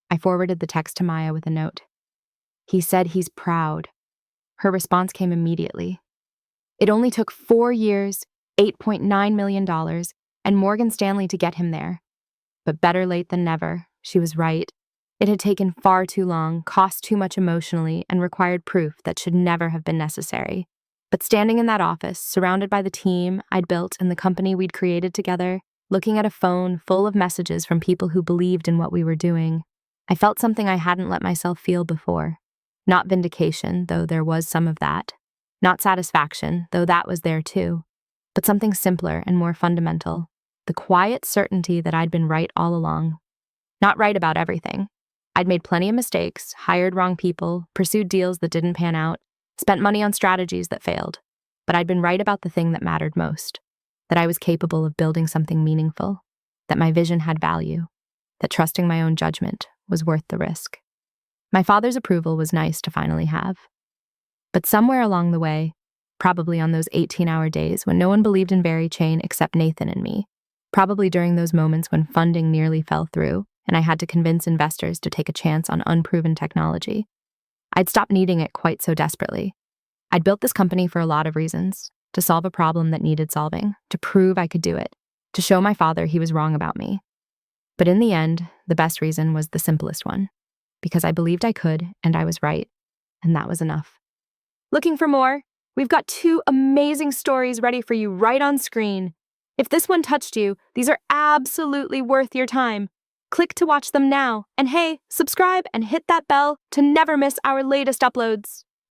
I forwarded the text to Maya with a note. He said he's proud. Her response came immediately. It only took 4 years, $8.9 million, and Morgan Stanley to get him there. But better late than never. She was right. It had taken far too long, cost too much emotionally, and required proof that should never have been necessary. But standing in that office, surrounded by the team I'd built and the company we'd created together, looking at a phone full of messages from people who believed in what we were doing, I felt something I hadn't let myself feel before. Not vindication, though there was some of that. Not satisfaction, though that was there too. But something simpler and more fundamental. The quiet certainty that I'd been right all along. Not right about everything. I'd made plenty of mistakes, hired wrong people, pursued deals that didn't pan out, spent money on strategies that failed. But I'd been right about the thing that mattered most. That I was capable of building something meaningful. That my vision had value. That trusting my own judgment was worth the risk. My father's approval was nice to finally have. But somewhere along the way, probably on those 18-hour days when no one believed in Barry Chain except Nathan and me, probably during those moments when funding nearly fell through and I had to convince investors to take a chance on unproven technology, I'd stopped needing it quite so desperately. I'd built this company for a lot of reasons, to solve a problem that needed solving, to prove I could do it, to show my father he was wrong about me. But in the end, the best reason was the simplest one, because I believed I could and I was right, and that was enough. Looking for more? We've got 2 amazing stories ready for you right on screen. If this one touched you, these are absolutely worth your time. Click to watch them now, and hey, subscribe and hit that bell to never miss our latest uploads.